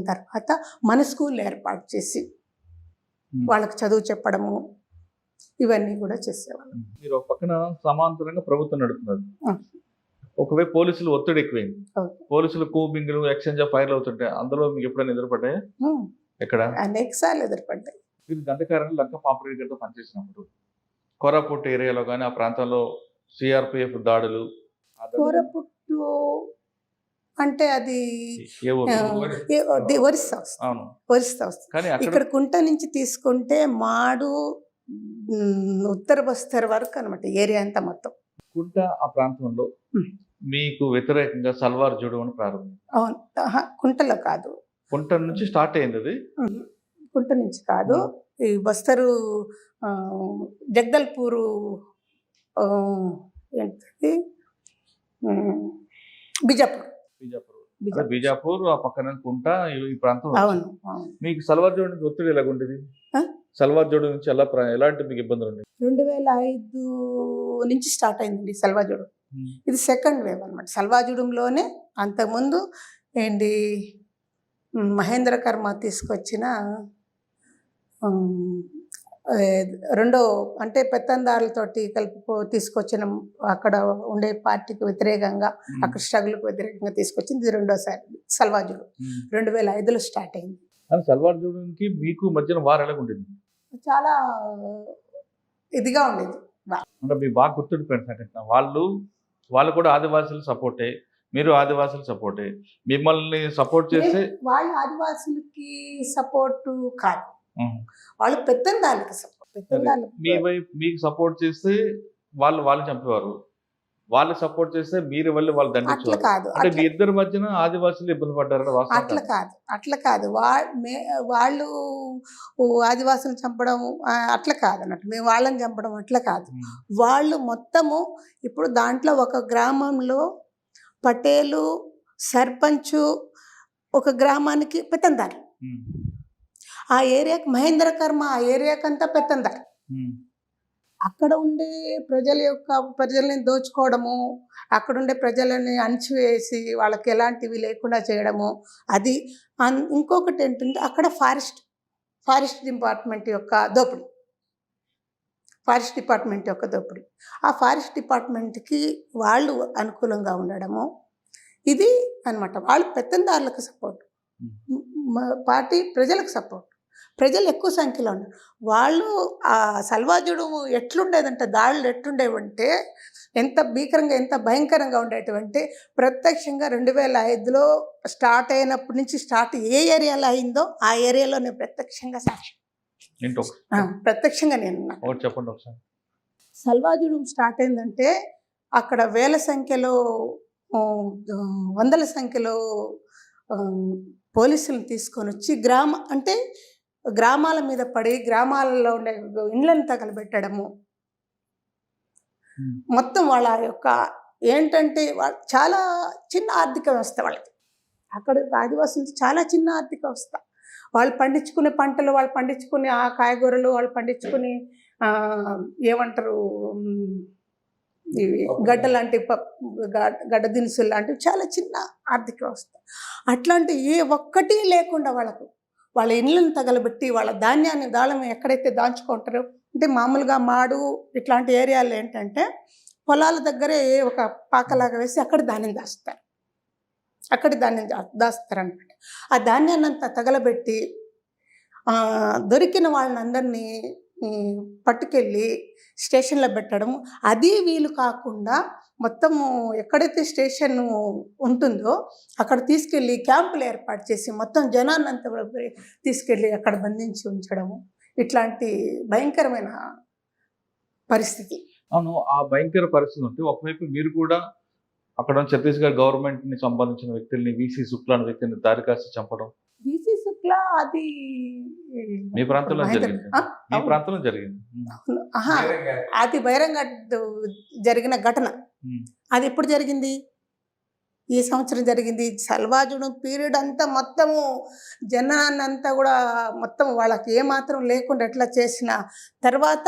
తర్వాత మన స్కూల్ ఏర్పాటు చేసి వాళ్ళకి చదువు చెప్పడము ఇవన్నీ కూడా చేసేవాళ్ళు. మీరు ఒక పక్కన సమాంతరంగా ప్రభుత్వం నడుపుతున్నారు, ఒకవైపు పోలీసులు ఒత్తిడి ఎక్కువైంది, పోలీసులు కూబింగ్లు ఎక్స్చేంజ్ ఆఫ్ ఫైర్లు అవుతుంటే అందులో మీకు ఎప్పుడైనా ఎదురుపడ్డాయా? ఎక్కడ? అనేక సార్లు ఎదురుపడ్డాయి. మీరు దండకారణ్యం లంకపాపిరెడ్డి గారితో పనిచేసినప్పుడు కోరాపుట్ ఏరియాలో కానీ ఆ ప్రాంతంలో సిఆర్పిఎఫ్ దాడులు? కోరాపుట్టు అంటే అది ఒరిస్సా వస్తుంది. ఇక్కడ కుంట నుంచి తీసుకుంటే మాడు ఉత్తర బస్తర్ వరకు అనమాట ఏరియా అంతా మొత్తం. కుంట ఆ ప్రాంతంలో మీకు వ్యతిరేకంగా సల్వార్ జూడో అని ప్రారంభం? అవును, కుంటలో కాదు, కుంట నుంచి స్టార్ట్ అయింది అది. కుంట నుంచి కాదు, ఈ బస్తరు జగదల్పూరు ఏంటది బీజాపూర్ ఆ పక్కన కుంట ఈ ప్రాంతం. అవును. మీకు సల్వార్ జోడు నుంచి ఒత్తిడి ఎలాగుండేది? సల్వార్ జోడు నుంచి ఎలాంటి మీకు ఇబ్బందులు ఉండేది? 2005 నుంచి స్టార్ట్ అయిందండి సల్వార్ జోడు. ఇది సెకండ్ వేవ్ అనమాట. సల్వార్ జోడంలోనే అంతకుముందు ఏంటి మహేంద్ర కర్మ తీసుకొచ్చిన రెండో, అంటే పెత్తందారులతోటి తీసుకొచ్చిన అక్కడ ఉండే పార్టీకి వ్యతిరేకంగా, అక్కడ స్ట్రగుల్కి వ్యతిరేకంగా తీసుకొచ్చింది ఇది రెండోసారి సల్వార్ జోడు. 2005లో స్టార్ట్ అయింది. సల్వార్ జోడుకి మీకు మధ్యన వారు ఎలా ఉండేది? చాలా ఇదిగా ఉండేది. అంటే మీ బాగా గుర్తుండిపోయిన వాళ్ళు కూడా ఆదివాసులు సపోర్టే, మీరు ఆదివాసులు సపోర్టే, మిమ్మల్ని సపోర్ట్ చేస్తే వాళ్ళు ఆదివాసులకి సపోర్టు కాదు, వాళ్ళు పెత్తందారులకు సపోర్ట్. మీ వైపు మీకు సపోర్ట్ చేస్తే వాళ్ళు చంపేవారు, వాళ్ళు సపోర్ట్ చేస్తే మీరు వెళ్ళి వాళ్ళు అట్లా దండించేవారు. కాదు, అంటే మీ ఇద్దరి మధ్యన ఆదివాసులు ఇబ్బంది పడ్డారు వాస్తవం అట్లా కాదా? కాదు, అట్లా కాదు. వాళ్ళు ఆదివాసులు చంపడం అట్లా కాదు అన్నట్టు, మేము వాళ్ళని చంపడం అట్లా కాదు. వాళ్ళు మొత్తము ఇప్పుడు దాంట్లో ఒక గ్రామంలో పటేలు, సర్పంచు, ఒక గ్రామానికి పెత్తందారు. ఆ ఏరియాకి మహేంద్ర కర్మ, ఆ ఏరియాకంతా పెత్తందారు. అక్కడ ఉండే ప్రజల్ని దోచుకోవడము, అక్కడ ఉండే ప్రజలని అణిచివేసి వాళ్ళకి ఎలాంటివి లేకుండా చేయడము, అది. ఇంకొకటి ఏంటంటే అక్కడ ఫారెస్ట్ డిపార్ట్మెంట్ యొక్క దోపిడీ. ఆ ఫారెస్ట్ డిపార్ట్మెంట్కి వాళ్ళు అనుకూలంగా ఉండడము, ఇది అన్నమాట. వాళ్ళు పెత్తందారులకు సపోర్ట్, పార్టీ ప్రజలకు సపోర్ట్. ప్రజలు ఎక్కువ సంఖ్యలో ఉన్నారు. వాళ్ళు ఆ సల్వాజుడు ఎట్లుండేదంటే, దాడులు ఎట్లుండేవంటే ఎంత భీకరంగా, ఎంత భయంకరంగా ఉండేటువంటి, ప్రత్యక్షంగా 2005లో స్టార్ట్ అయినప్పటి నుంచి ఏ ఏరియాలో అయిందో ఆ ఏరియాలో ప్రత్యక్షంగా సాక్షి, ఏంటో ప్రత్యక్షంగా నేను ఒకటి చెప్పండి ఒకసారి. సల్వాజుడు స్టార్ట్ అయిందంటే అక్కడ వేల సంఖ్యలో, వందల సంఖ్యలో పోలీసులను తీసుకొని వచ్చి గ్రామాల మీద పడి గ్రామాలలో ఉండే ఇండ్లను తగలబెట్టడము, మొత్తం వాళ్ళ యొక్క ఏంటంటే చాలా చిన్న ఆర్థిక వ్యవస్థ వాళ్ళకి. అక్కడ ఆదివాసులు చాలా చిన్న ఆర్థిక వ్యవస్థ. వాళ్ళు పండించుకునే పంటలు, వాళ్ళు పండించుకునే ఆ కాయగూరలు, వాళ్ళు పండించుకునే ఏమంటారు ఇవి గడ్డ లాంటి గడ్డ దినుసులు లాంటివి, చాలా చిన్న ఆర్థిక వ్యవస్థ. అట్లాంటి ఏ ఒక్కటి లేకుండా వాళ్ళ ఇళ్ళను తగలబెట్టి వాళ్ళ ధాన్యాన్ని ఎక్కడైతే దాచుకుంటారో, అంటే మామూలుగా మాడు ఇట్లాంటి ఏరియాలో ఏంటంటే పొలాల దగ్గరే ఒక పాకలాగా వేసి అక్కడ ధాన్యం దాస్తారనమాట. ఆ ధాన్యాన్ని అంతా తగలబెట్టి దొరికిన వాళ్ళందరినీ పట్టుకెళ్ళి స్టేషన్లో పెట్టడం. అది వీలు కాకుండా మొత్తము ఎక్కడైతే స్టేషన్ ఉంటుందో అక్కడ తీసుకెళ్ళి క్యాంపులు ఏర్పాటు చేసి మొత్తం జనాన్నంతా కూడా తీసుకెళ్ళి అక్కడ బంధించి ఉంచడము, ఇట్లాంటి భయంకరమైన పరిస్థితి. అవును, ఆ భయంకర పరిస్థితి ఉంటే ఒకవైపు మీరు కూడా అక్కడ ఛత్తీస్గఢ్ గవర్నమెంట్ని సంబంధించిన వ్యక్తుల్ని, వీసీ శుక్లా అనే వ్యక్తిని దారి కాసి చంపడం, వీసీ శుక్లా అది మీ ప్రాంతంలో జరిగింది. అది బహిరంగ జరిగిన ఘటన. అది ఎప్పుడు జరిగింది? ఈ సంవత్సరం జరిగింది. సల్వాజుడు పీరియడ్ అంతా మొత్తము జనాన్నంతా కూడా మొత్తం వాళ్ళకి ఏమాత్రం లేకుండా ఎట్లా చేసిన తర్వాత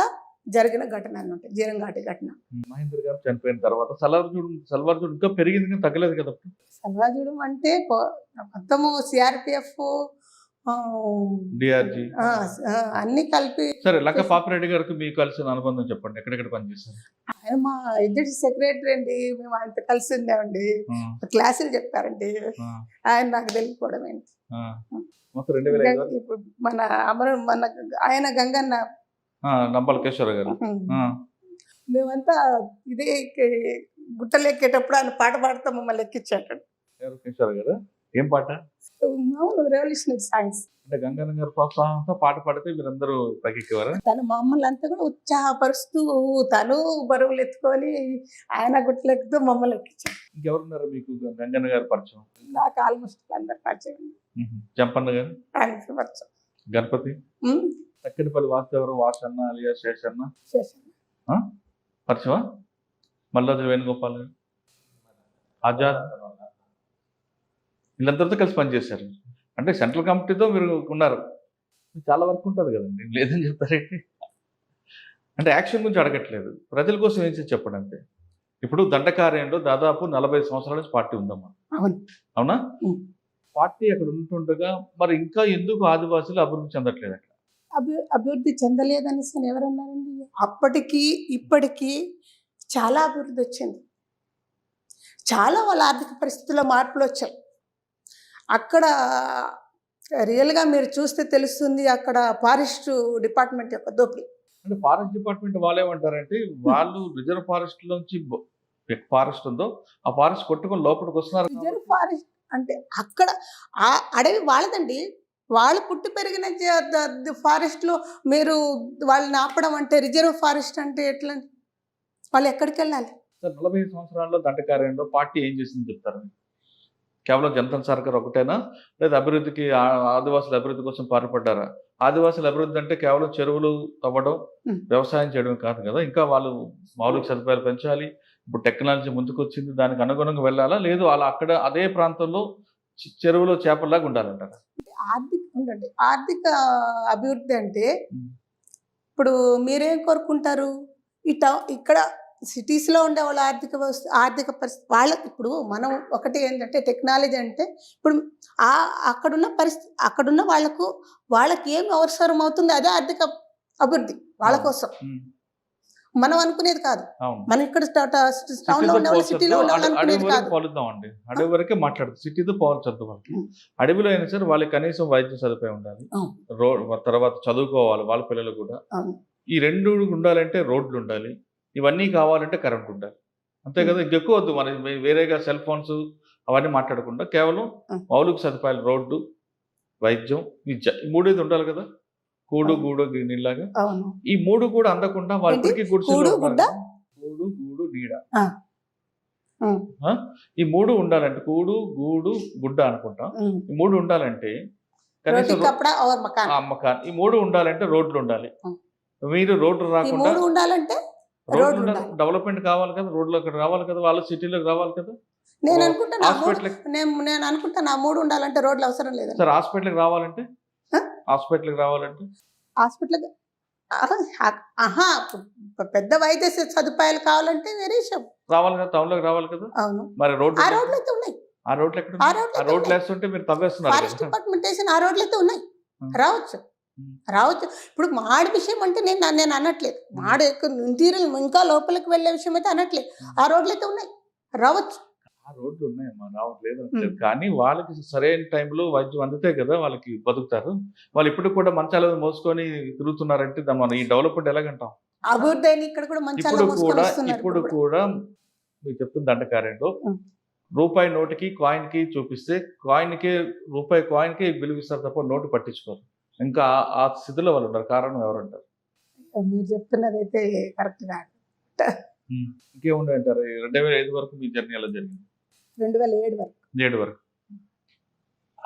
జరిగిన ఘటన అన్నమాట, జీరంఘాటి ఘటన. మహేంద్ర గారు చనిపోయిన తర్వాత సల్వాజుడు ఇంకా పెరిగింది కానీ తగ్గలేదు కదా. సల్వాజుడు అంటే మొత్తము సిఆర్పిఎఫ్, డిఆర్జీ అన్ని కలిపి. సరే, లక్క పాపిరెడ్డి గారికి మీకు కలిసిన అనుబంధం చెప్పండి, ఎక్కడెక్కడ పనిచేస్తారు? ఆయన మా ఎడ్యుకేషన్ సెక్రటరీ అండి, మేము ఆయనతో కలిసి ఉండేవండి, క్లాసులు చెప్పారండి. ఆయన నాకు తెలియకపోవడం ఏంటి. ఇప్పుడు మన ఆయన గంగన్న నంబలకేశ్వర గారు, మేమంతా ఇదే గుట్టలెక్కేటప్పుడు ఆయన పాట పాడుతూ మమ్మల్ని ఎక్కించాడు. కేశవర గారు ఏం పాట? మామూలు రెవల్యూషనరీ సాంగ్స్. అంటే గంగన్న గారు ప్రోత్సాహంతో పాట పాడితే మీరందరూ పైకెక్కేవారు. తను మమ్మల్ని అంతా కూడా ఉత్సాహపరుస్తూ తను బరువులు ఎత్తుకొని ఆయన గుట్టలెక్కుతూ మమ్మల్ని ఎక్కించాడు. ఇంకెవరున్నారు మీకు గంగన్న గారు పరిచయం? నాకు ఆల్మోస్ట్ అందరు పరిచయం. జంపన్న గారు ఆయనకి పరిచయం. గణపతి, తక్కినపల్లి వాసుదేవరావు, వాసన్న అలియా శేషన్న పరిచయమా? మల్లాది వేణుగోపాల్ గారు, ఆజాద్, వీళ్ళందరితో కలిసి పనిచేశారు. అంటే సెంట్రల్ కమిటీతో మీరు ఉన్నారు, చాలా వరకు ఉంటుంది కదండి, లేదని చెప్తారేంటి? అంటే యాక్షన్ గురించి అడగట్లేదు, ప్రజల కోసం ఏం చేసి చెప్పండి అంతే. ఇప్పుడు దండకార్యంలో దాదాపు 40 సంవత్సరాల నుంచి పార్టీ ఉందమ్మా, అవునా? పార్టీ అక్కడ ఉంటుండగా మరి ఇంకా ఎందుకు ఆదివాసులు అభివృద్ధి చెందట్లేదు? అక్కడ అభివృద్ధి చెందలేదనేసి ఎవరన్నారండి? అప్పటికి ఇప్పటికీ చాలా అభివృద్ధి వచ్చింది. చాలా వాళ్ళ ఆర్థిక పరిస్థితుల్లో మార్పులు వచ్చాయి. అక్కడ రియల్గా మీరు చూస్తే తెలుస్తుంది, అక్కడ ఫారెస్ట్ డిపార్ట్మెంట్ యొక్క దోపిడీ. అంటే ఫారెస్ట్ డిపార్ట్మెంట్ వాళ్ళు ఏమంటారంటే, వాళ్ళు రిజర్వ్ ఫారెస్ట్ నుంచి ఫారెస్ట్ ఉందో ఆ ఫారెస్ట్ కొట్టుకొని లోపలికి వస్తున్నారు. రిజర్వ్ ఫారెస్ట్ అంటే అక్కడ ఆ అడవి వాళ్ళదండి. వాళ్ళు పుట్టి పెరిగిన ఫారెస్ట్లో మీరు వాళ్ళని ఆపడం అంటే, రిజర్వ్ ఫారెస్ట్ అంటే ఎట్లా? వాళ్ళు ఎక్కడికి వెళ్ళాలి? సార్ 40 సంవత్సరాల్లో దండకార్యంలో పార్టీ ఏం చేసిందని చెప్తారు మీరు? కేవలం జనతా సర్కార్ ఒకటేనా, లేదా అభివృద్ధికి ఆదివాసుల అభివృద్ధి కోసం పాటుపడ్డారా? ఆదివాసుల అభివృద్ధి అంటే కేవలం చెరువులు తవ్వడం, వ్యవసాయం చేయడం కాదు కదా, ఇంకా వాళ్ళు మౌలిక సదుపాయాలు పెంచాలి. ఇప్పుడు టెక్నాలజీ ముందుకొచ్చింది, దానికి అనుగుణంగా వెళ్ళాలా, లేదు అలా అక్కడ అదే ప్రాంతంలో చెరువులో చేపల్లాగా ఉండాలంటారా? ఆర్థిక అభివృద్ధి అంటే ఇప్పుడు మీరేం కోరుకుంటారు? ఇక్కడ సిటీస్లో ఉండే వాళ్ళ ఆర్థిక పరిస్థితి వాళ్ళకి, ఇప్పుడు మనం ఒకటి ఏంటంటే టెక్నాలజీ అంటే ఇప్పుడు అక్కడున్న పరిస్థితి, అక్కడున్న వాళ్ళకి ఏం అవసరం అవుతుంది అదే ఆర్థిక అభివృద్ధి వాళ్ళ కోసం. మనం అనుకునేది కాదు. మనం ఇక్కడ టౌన్లో ఉండేవాళ్ళు, సిటీలో ఉండేవాళ్ళు అనుకునేది కాదు. పోలుద్దామండి, అడవి వరకే మాట్లాడుతుంది, సిటీతో పోల్చొద్దు. వాళ్ళకి అడవిలో అయినా సరే వాళ్ళకి కనీసం వైద్య సదుపాయం ఉండాలి, తర్వాత చదువుకోవాలి వాళ్ళ పిల్లలు కూడా. ఈ రెండు ఉండాలంటే రోడ్లు ఉండాలి, ఇవన్నీ కావాలంటే కరెంట్ ఉండాలి, అంతే కదా. ఇంకెక్కువ వద్దు, మన వేరేగా సెల్ ఫోన్స్ అవన్నీ మాట్లాడకుండా కేవలం మౌలిక సదుపాయాలు, రోడ్డు, వైద్యం, విద్య, ఈ మూడేది ఉండాలి కదా. కూడు గూడు నీళ్ళగా ఈ మూడు కూడా అందకుండా వాళ్ళకి కూడు గూడు నీడ, ఈ మూడు ఉండాలంటే, కూడు గూడు గుడ్డ అనుకుంటా, ఈ మూడు ఉండాలంటే కనీసం మకాన్, ఈ మూడు ఉండాలంటే రోడ్లు ఉండాలి. మీరు రోడ్లు రాకుండా రోడ్లు డెవలప్మెంట్ కావాలి కదా, రోడ్లు అక్కడ రావాలి కదా, వాళ్ళు సిటీలోకి రావాలి కదా. నేను అనుకుంటాను 3 ఉండాలంటే రోడ్లు అవసరం లేదు సార్. హాస్పిటల్కి రావాలంటే హాస్పిటల్ పెద్ద వైద్య సదుపాయాలు కావాలంటే వేరే విషయం, రావాలి కదా, టౌన్లోకి రావాలి కదా. అవును, మరి రోడ్లు అయితే ఉన్నాయి. ఆ రోడ్లు ఎక్కడ? ఆ రోడ్లు వేస్తుంటే మీరు తవ్వేస్తున్నారు. ఫారెస్ట్ డిపార్ట్మెంట్ వేసిన ఆ రోడ్లు అయితే ఉన్నాయి, రావచ్చు. ఇప్పుడు మాడి విషయం అంటే నేను అనట్లేదు, మాడు ఇంటీరియల్ ఇంకా లోపలికి వెళ్ళే విషయం అయితే అనట్లేదు. ఆ రోడ్లు అయితే ఉన్నాయి, రావచ్చు. ఆ రోడ్లు ఉన్నాయమ్మా, రావట్లేదు, కానీ వాళ్ళకి సరైన టైంలో వైద్యం అందితే కదా వాళ్ళకి బతుకుతారు. వాళ్ళు ఇప్పుడు కూడా మంచాల మోసుకొని తిరుగుతున్నారంటే మనం ఈ డెవలప్మెంట్ ఎలాగంటాం? అభివృద్ధి అయిన ఇక్కడ కూడా ఇప్పుడు కూడా మీరు చెప్తున్న దండకార్యంలో రూపాయి నోటుకి కాయిన్కి చూపిస్తే రూపాయి కాయిన్కి విలువిస్తారు తప్ప నోటు పట్టించుకోరు. ఇంకా ఆ స్థితిలో వాళ్ళు ఉన్నారు. కారణం ఎవరంటారు? మీరు చెప్తున్నది అయితే కరెక్ట్ కాదు. ఇంకేముండే అంటారు? 2005 వరకు మీ జర్నీ ఎలా జరిగింది? 2007 వరకు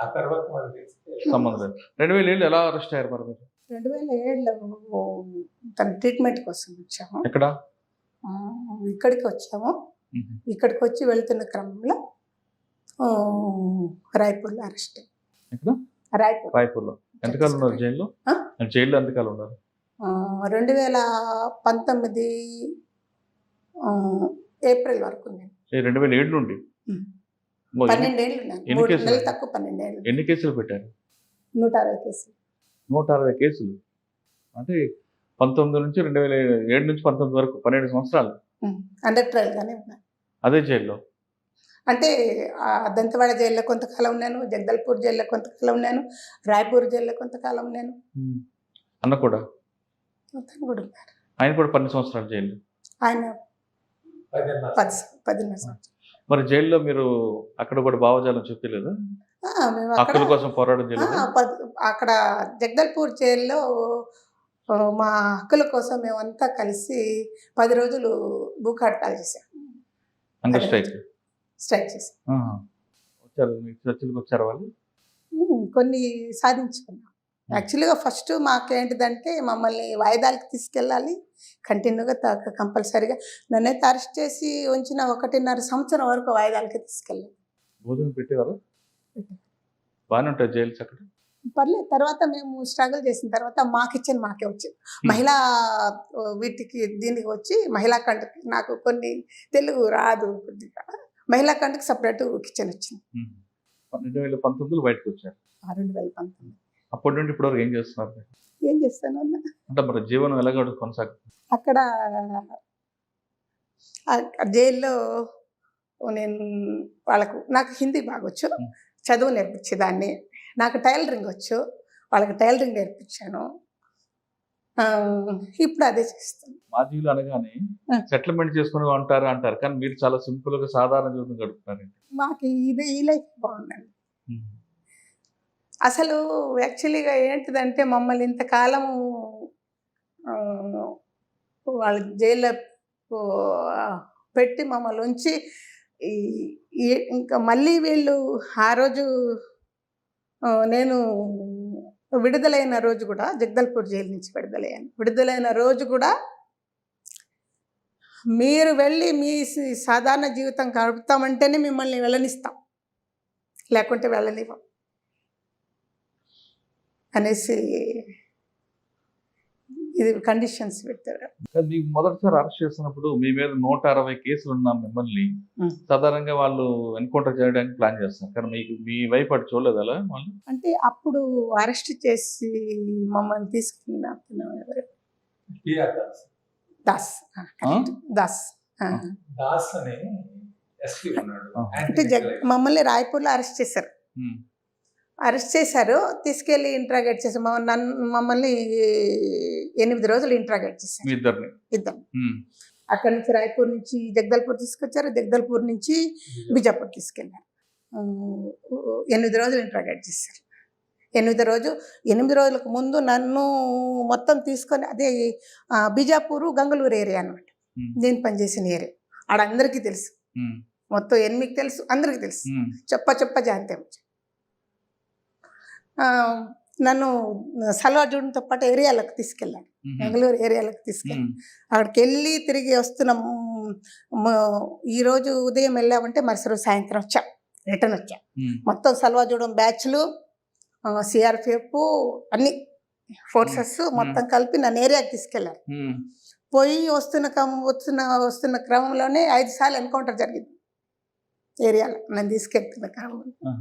ఆ తర్వాత సంబంధం లేదు. 2007 ఎలా అరెస్ట్ అయ్యారు మరి మీరు? 2007లో తన ట్రీట్మెంట్ కోసం వచ్చాము. ఎక్కడ? ఇక్కడికి వచ్చాము. ఇక్కడికి వచ్చి వెళ్తున్న క్రమంలో రాయ్పూర్లో అరెస్ట్. ఎక్కడ? రాయ్పూర్లో. ఎంతకాలం ఉన్నారు జైల్లో? జైల్లో ఎంతకాలం ఉన్నారు? 2019 ఏప్రిల్ వరకు. 2007 నుండి 12 ఏళ్ళు ఉన్నాను. 3 నెలలు తక్కువ 12 ఏళ్ళు. ఎన్ని కేసులు పెట్టారు? 160 కేసులు. 160 కేసులు అంటే 19 నుంచి 2007 నుంచి 19 వరకు 12 సంవత్సరాలు అండర్ ట్రయల్ గానే ఉన్నాను. అదే జైల్లో అంటే దంతవాడ జైల్లో కొంతకాలం ఉన్నాను, జగదల్పూర్ జైల్లో కొంతకాలం ఉన్నాను, రాయ్పూర్ జైల్లో కొంతకాలం ఉన్నాను. అన్న కూడా ఉన్నారు. ఆయన కూడా 10 సంవత్సరాలు జైలు. ఆయన 10 సంవత్సరాలు. మరి జైల్లో మీరు అక్కడ కూడా భావజాలం చూపించలేదు? హక్కుల కోసం పోరాటం చేయలేదు? అక్కడ జగదల్పూర్ జైల్లో మా హక్కుల కోసం మేమంతా కలిసి 10 రోజులు భూక్ హడతాలు చేశాం. స్ట్రైక్ చేశాం. చర్చలకు వచ్చారు వాళ్ళు? కొన్ని సాధించుకున్నాం. యాక్చువల్గా ఫస్ట్ మాకేంటిదంటే మమ్మల్ని వాయిదాలకు తీసుకెళ్ళాలి కంటిన్యూగా, కంపల్సరీగా. నన్నైతే అరెస్ట్ చేసి ఉంచిన 1.5 సంవత్సరం వరకు వాయిదాలకి తీసుకెళ్ళాలి. భోజనం పెట్టేవారు? బాగానే ఉంటాయి జైలు అక్కడ? పర్లేదు. తర్వాత మేము స్ట్రగుల్ చేసిన తర్వాత మా కిచెన్ మాకే వచ్చింది. మహిళా దీనికి వచ్చి మహిళా కంటకి, నాకు కొన్ని తెలుగు రాదు కొద్దిగా, మహిళా కంటకి సపరేట్ కిచెన్ వచ్చింది. 2019 బయటకు వచ్చారు. 2019. అప్పటి నుండి ఇప్పటివరకు ఏం చేస్తున్నారు? ఏం చేస్తాను అన్న అంటే మరి జీవనం ఎలాగ కొనసాగుతుంది అక్కడ జైల్లో? నేను నాకు హిందీ బాగొచ్చు, చదువు నేర్పించేదాన్ని. నాకు టైలరింగ్ వచ్చు, వాళ్ళకి టైలరింగ్ నేర్పించాను. ఇప్పుడు అదే చేస్తాను. మాజీలు అనగానే సెటిల్మెంట్ చేసుకుని ఉంటారు అంటారు, కానీ మీరు చాలా సింపుల్ గా సాధారణ జీవితం గడుపుతారు. మాకు ఈ లైఫ్ బాగుందండి. అసలు యాక్చువల్లీగా ఏంటిదంటే మమ్మల్ని ఇంతకాలము వాళ్ళు జైల్లో పెట్టి మమ్మల్ని ఉంచి ఇంకా మళ్ళీ వీళ్ళు ఆ రోజు నేను విడుదలైన రోజు కూడా జగదల్పూర్ జైలు నుంచి విడుదలైన రోజు కూడా మీరు వెళ్ళి మీ సాధారణ జీవితం గడుపుతామంటేనే మిమ్మల్ని వెళ్ళనిస్తాం, లేకుంటే వెళ్ళనివ్వం అనేసి ఇది కండిషన్స్ పెట్టారు. మీకు మొదటిసారి అరెస్ట్ చేసినప్పుడు మీ మీద 160 కేసులు ఉన్న మిమ్మల్ని సాధారణంగా వాళ్ళు ఎన్కౌంటర్ చేయడానికి ప్లాన్ చేస్తారు, కానీ మీకు మీ వైపు అటు చూడలేదు అలా వాళ్ళు? అంటే అప్పుడు అరెస్ట్ చేసి మమ్మల్ని తీసుకున్న దాస్ దాస్ దాస్ అని ఎస్పీ ఉన్నాడు. అంటే మమ్మల్ని రాయ్పూర్లో అరెస్ట్ చేశారు. తీసుకెళ్ళి ఇంట్రాగేట్ చేశారు. మమ్మల్ని 8 రోజులు ఇంట్రాగేట్ చేశారు ఇద్దరు. అక్కడి నుంచి రాయ్పూర్ నుంచి జగదల్పూర్ తీసుకొచ్చారు, జగదల్పూర్ నుంచి బిజాపూర్ తీసుకెళ్ళారు. 8 రోజులు ఇంట్రాగేట్ చేశారు. 8 రోజులకు ముందు నన్ను మొత్తం తీసుకొని అదే బిజాపూరు గంగళూరు ఏరియా అనమాట, నేను పనిచేసిన ఏరియా. ఆడ అందరికీ తెలుసు, మొత్తం 8 తెలుసు, అందరికీ తెలుసు. చెప్ప జాంతే నన్ను సల్వాజూడంతో పాటు ఏరియాలకు తీసుకెళ్ళాను, బెంగళూరు ఏరియాలకు తీసుకెళ్ళాను. అక్కడికి వెళ్ళి తిరిగి వస్తున్నాం. ఈరోజు ఉదయం వెళ్ళామంటే మరుసటి సాయంత్రం రిటర్న్ వచ్చాం. మొత్తం సల్వాజూడం బ్యాచ్లు, సిఆర్పిఎఫ్ అన్ని ఫోర్సెస్ మొత్తం కలిపి నన్ను ఏరియాకి తీసుకెళ్ళారు. పోయి వస్తున్న క్రమంలోనే 5 సార్లు ఎన్కౌంటర్ జరిగింది ఏరియాలో. నన్ను తీసుకెళ్తున్న క్రమంలో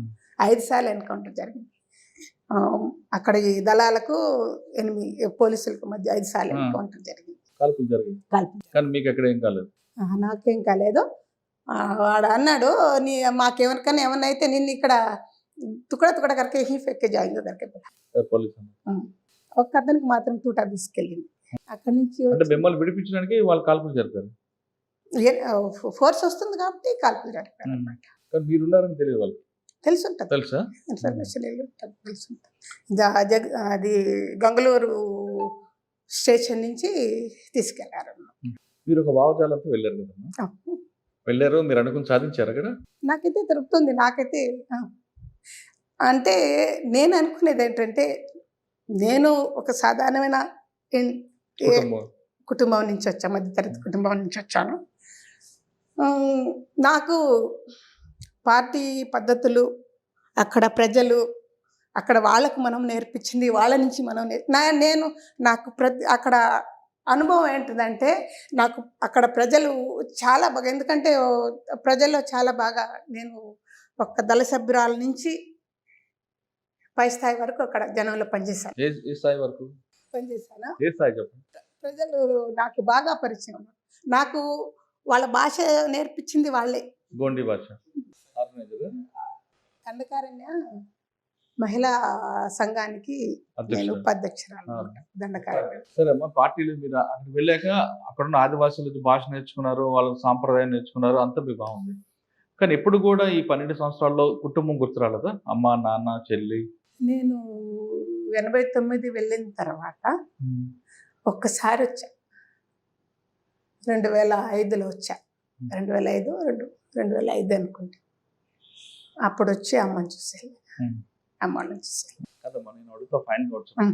5 సార్లు ఎన్కౌంటర్ జరిగింది. అక్కడ ఈ దళాలకు 8 పోలీసులకు మధ్య 5 సార్లు ఎన్కౌంటర్ జరిగింది. కానీ మీకు ఎక్కడ ఏం కాలేదు? నాకేం కాలేదు. వాడు అన్నాడు, మాకెవరికైనా ఏమన్నా అయితే నిన్ను ఇక్కడ తుకడా కరకే హీ ఫెక్కే జాయింగ్ కరకే. ఒక అతనికి మాత్రం తూటా తీసుకెళ్ళింది. అక్కడి నుంచి మిమ్మల్ని విడిపించడానికి వాళ్ళు కాల్పులు జరిపారు. ఫోర్స్ వస్తుంది కాబట్టి కాల్పులు జరిపారు అన్నమాట. కానీ మీరున్నారని తెలియదు వాళ్ళకి? తెలుసుంటుంది, తెలుసా? ఇన్ఫర్మేషన్ తెలుసుంటుంది. అది గంగళూరు స్టేషన్ నుంచి తీసుకెళ్లారు. మీరు ఒక భావజాలంతో వెళ్ళారు కదా, వెళ్ళారు, మీరు అనుకుని సాధించారు అక్కడ? నాకైతే తిరుగుతుంది. నాకైతే అంటే నేను అనుకునేది ఏంటంటే, నేను ఒక సాధారణమైన కుటుంబం నుంచి వచ్చాను, మధ్యతరగతి కుటుంబం నుంచి వచ్చాను. నాకు పార్టీ పద్ధతులు, అక్కడ ప్రజలు, అక్కడ వాళ్ళకు మనం నేర్పించింది, వాళ్ళ నుంచి మనం నాకు అక్కడ అనుభవం ఏంటిదంటే, నాకు అక్కడ ప్రజలు చాలా బాగా, ఎందుకంటే ప్రజల్లో చాలా బాగా నేను ఒక్క దళ సభ్యురాల నుంచి పై స్థాయి వరకు అక్కడ జనంలో పనిచేశాను. ఏ స్థాయి వరకు పనిచేశాను? ఏ స్థాయి చెప్పండి. ప్రజలు నాకు బాగా పరిచయం. నాకు వాళ్ళ భాష నేర్పించింది వాళ్ళే. గోండి భాష. దండకారణ్య మహిళా సంఘానికి నేను ఉపాధ్యక్షురాలు. దండకారణ్య. సరే అమ్మా, పార్టీలు మీరు అక్కడికి వెళ్ళాక అక్కడున్న ఆదివాసులు భాష నేర్చుకున్నారు, వాళ్ళ సాంప్రదాయం నేర్చుకున్నారు, అంతా మీకు బాగుంది. కానీ ఎప్పుడు కూడా ఈ 12 సంవత్సరాల్లో కుటుంబం గుర్తురాలేదా? అమ్మ, నాన్న, చెల్లి? నేను 89 వెళ్ళిన తర్వాత ఒక్కసారి వచ్చా, 2005లో వచ్చా. 2005 అనుకుంటా. అప్పుడు వచ్చి అమ్మని చూసేది, అమ్మని చూసేది. కదమ్మా, నేను అడుగుతా ఫైన్ కూడా.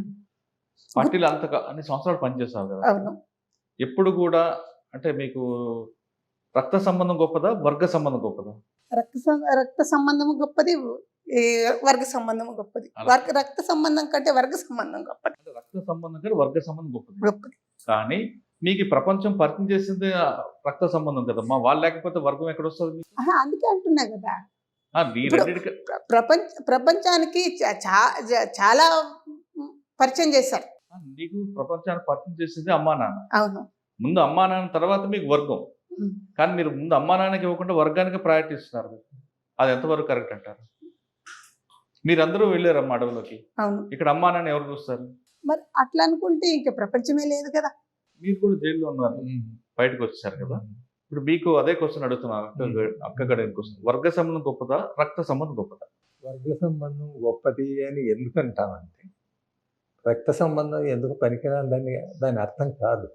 పార్టీలు అన్ని సంవత్సరాలు పనిచేస్తావు కదా. అవును. ఎప్పుడు కూడా అంటే మీకు రక్త సంబంధం గొప్పదా, వర్గ సంబంధం గొప్పదా? రక్త సంబంధం గొప్పది, వర్గ సంబంధం గొప్పది. రక్త సంబంధం కంటే వర్గ సంబంధం గొప్పది. రక్త సంబంధం కంటే వర్గ సంబంధం గొప్పది. కానీ మీకు ప్రపంచం పరిచయం చేసింది రక్త సంబంధం కదమ్మా, వాళ్ళు లేకపోతే వర్గం ఎక్కడ వస్తుంది? అందుకే అంటున్నా కదా, ప్రపంచానికి చాలా పరిచయం చేశారు. నీకు ప్రపంచానికి పరిచయం చేసింది అమ్మా నాన్న. అవును. ముందు అమ్మా నాన్న, తర్వాత మీకు వర్గం. కానీ మీరు ముందు అమ్మా నాన్నకి ఇవ్వకుండా వర్గానికి ప్రయారిటీ ఇస్తున్నారు. అది ఎంతవరకు కరెక్ట్ అంటారు? మీరందరూ వెళ్ళారమ్మా అడవులోకి, ఇక్కడ అమ్మా నాన్న ఎవరు చూస్తారు? మరి అట్లా అనుకుంటే ఇంకా ప్రపంచమే లేదు కదా. మీరు కూడా జైల్లో ఉన్నారు, బయటకు వచ్చేసారు కదా. ఇప్పుడు మీకు అదే క్వశ్చన్ అడుగుతున్నారు, అక్కగడ క్వశ్చన్. వర్గ సంబంధం గొప్పదా, రక్త సంబంధం గొప్పదా? వర్గ సంబంధం గొప్పది అని ఎందుకంటామంటే రక్త సంబంధం ఎందుకు పనికిరాదని దాని అర్థం కాదు.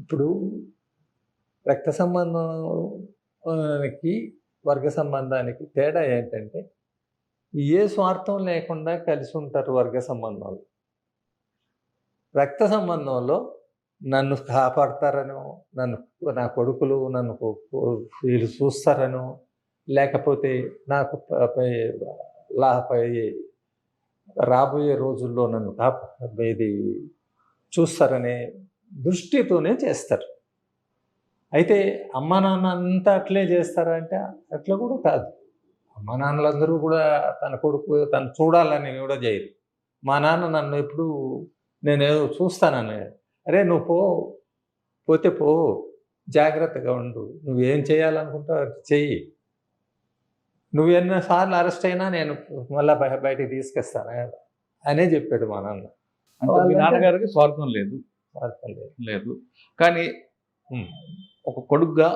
ఇప్పుడు రక్త సంబంధానికి వర్గ సంబంధానికి తేడా ఏంటంటే ఏ స్వార్థం లేకుండా కలిసి ఉంటారు వర్గ సంబంధాలు. రక్త సంబంధంలో నన్ను కాపాడతారనో, నా కొడుకులు నన్ను వీళ్ళు చూస్తారనో, లేకపోతే నాకు రాబోయే రోజుల్లో నన్ను ఇది చూస్తారనే దృష్టితోనే చేస్తారు. అయితే అమ్మా నాన్న అంతా అట్లే చేస్తారా అంటే అట్లా కూడా కాదు. అమ్మా నాన్నలందరూ కూడా తన కొడుకు తను చూడాలని కూడా చేయరు. మా నాన్న నన్ను ఎప్పుడు నేనేదో చూస్తానని, అరే నువ్వు పోతే పో, జాగ్రత్తగా ఉండు, నువ్వేం చేయాలనుకుంటావు అది చెయ్యి, నువ్వు ఎన్నోసార్లు అరెస్ట్ అయినా నేను మళ్ళీ బయటికి తీసుకొస్తాను అనే చెప్పాడు మా నాన్న. అంటే మీ నాన్నగారికి స్వార్థం లేదు. స్వార్థం లేదు. కానీ ఒక కొడుకుగా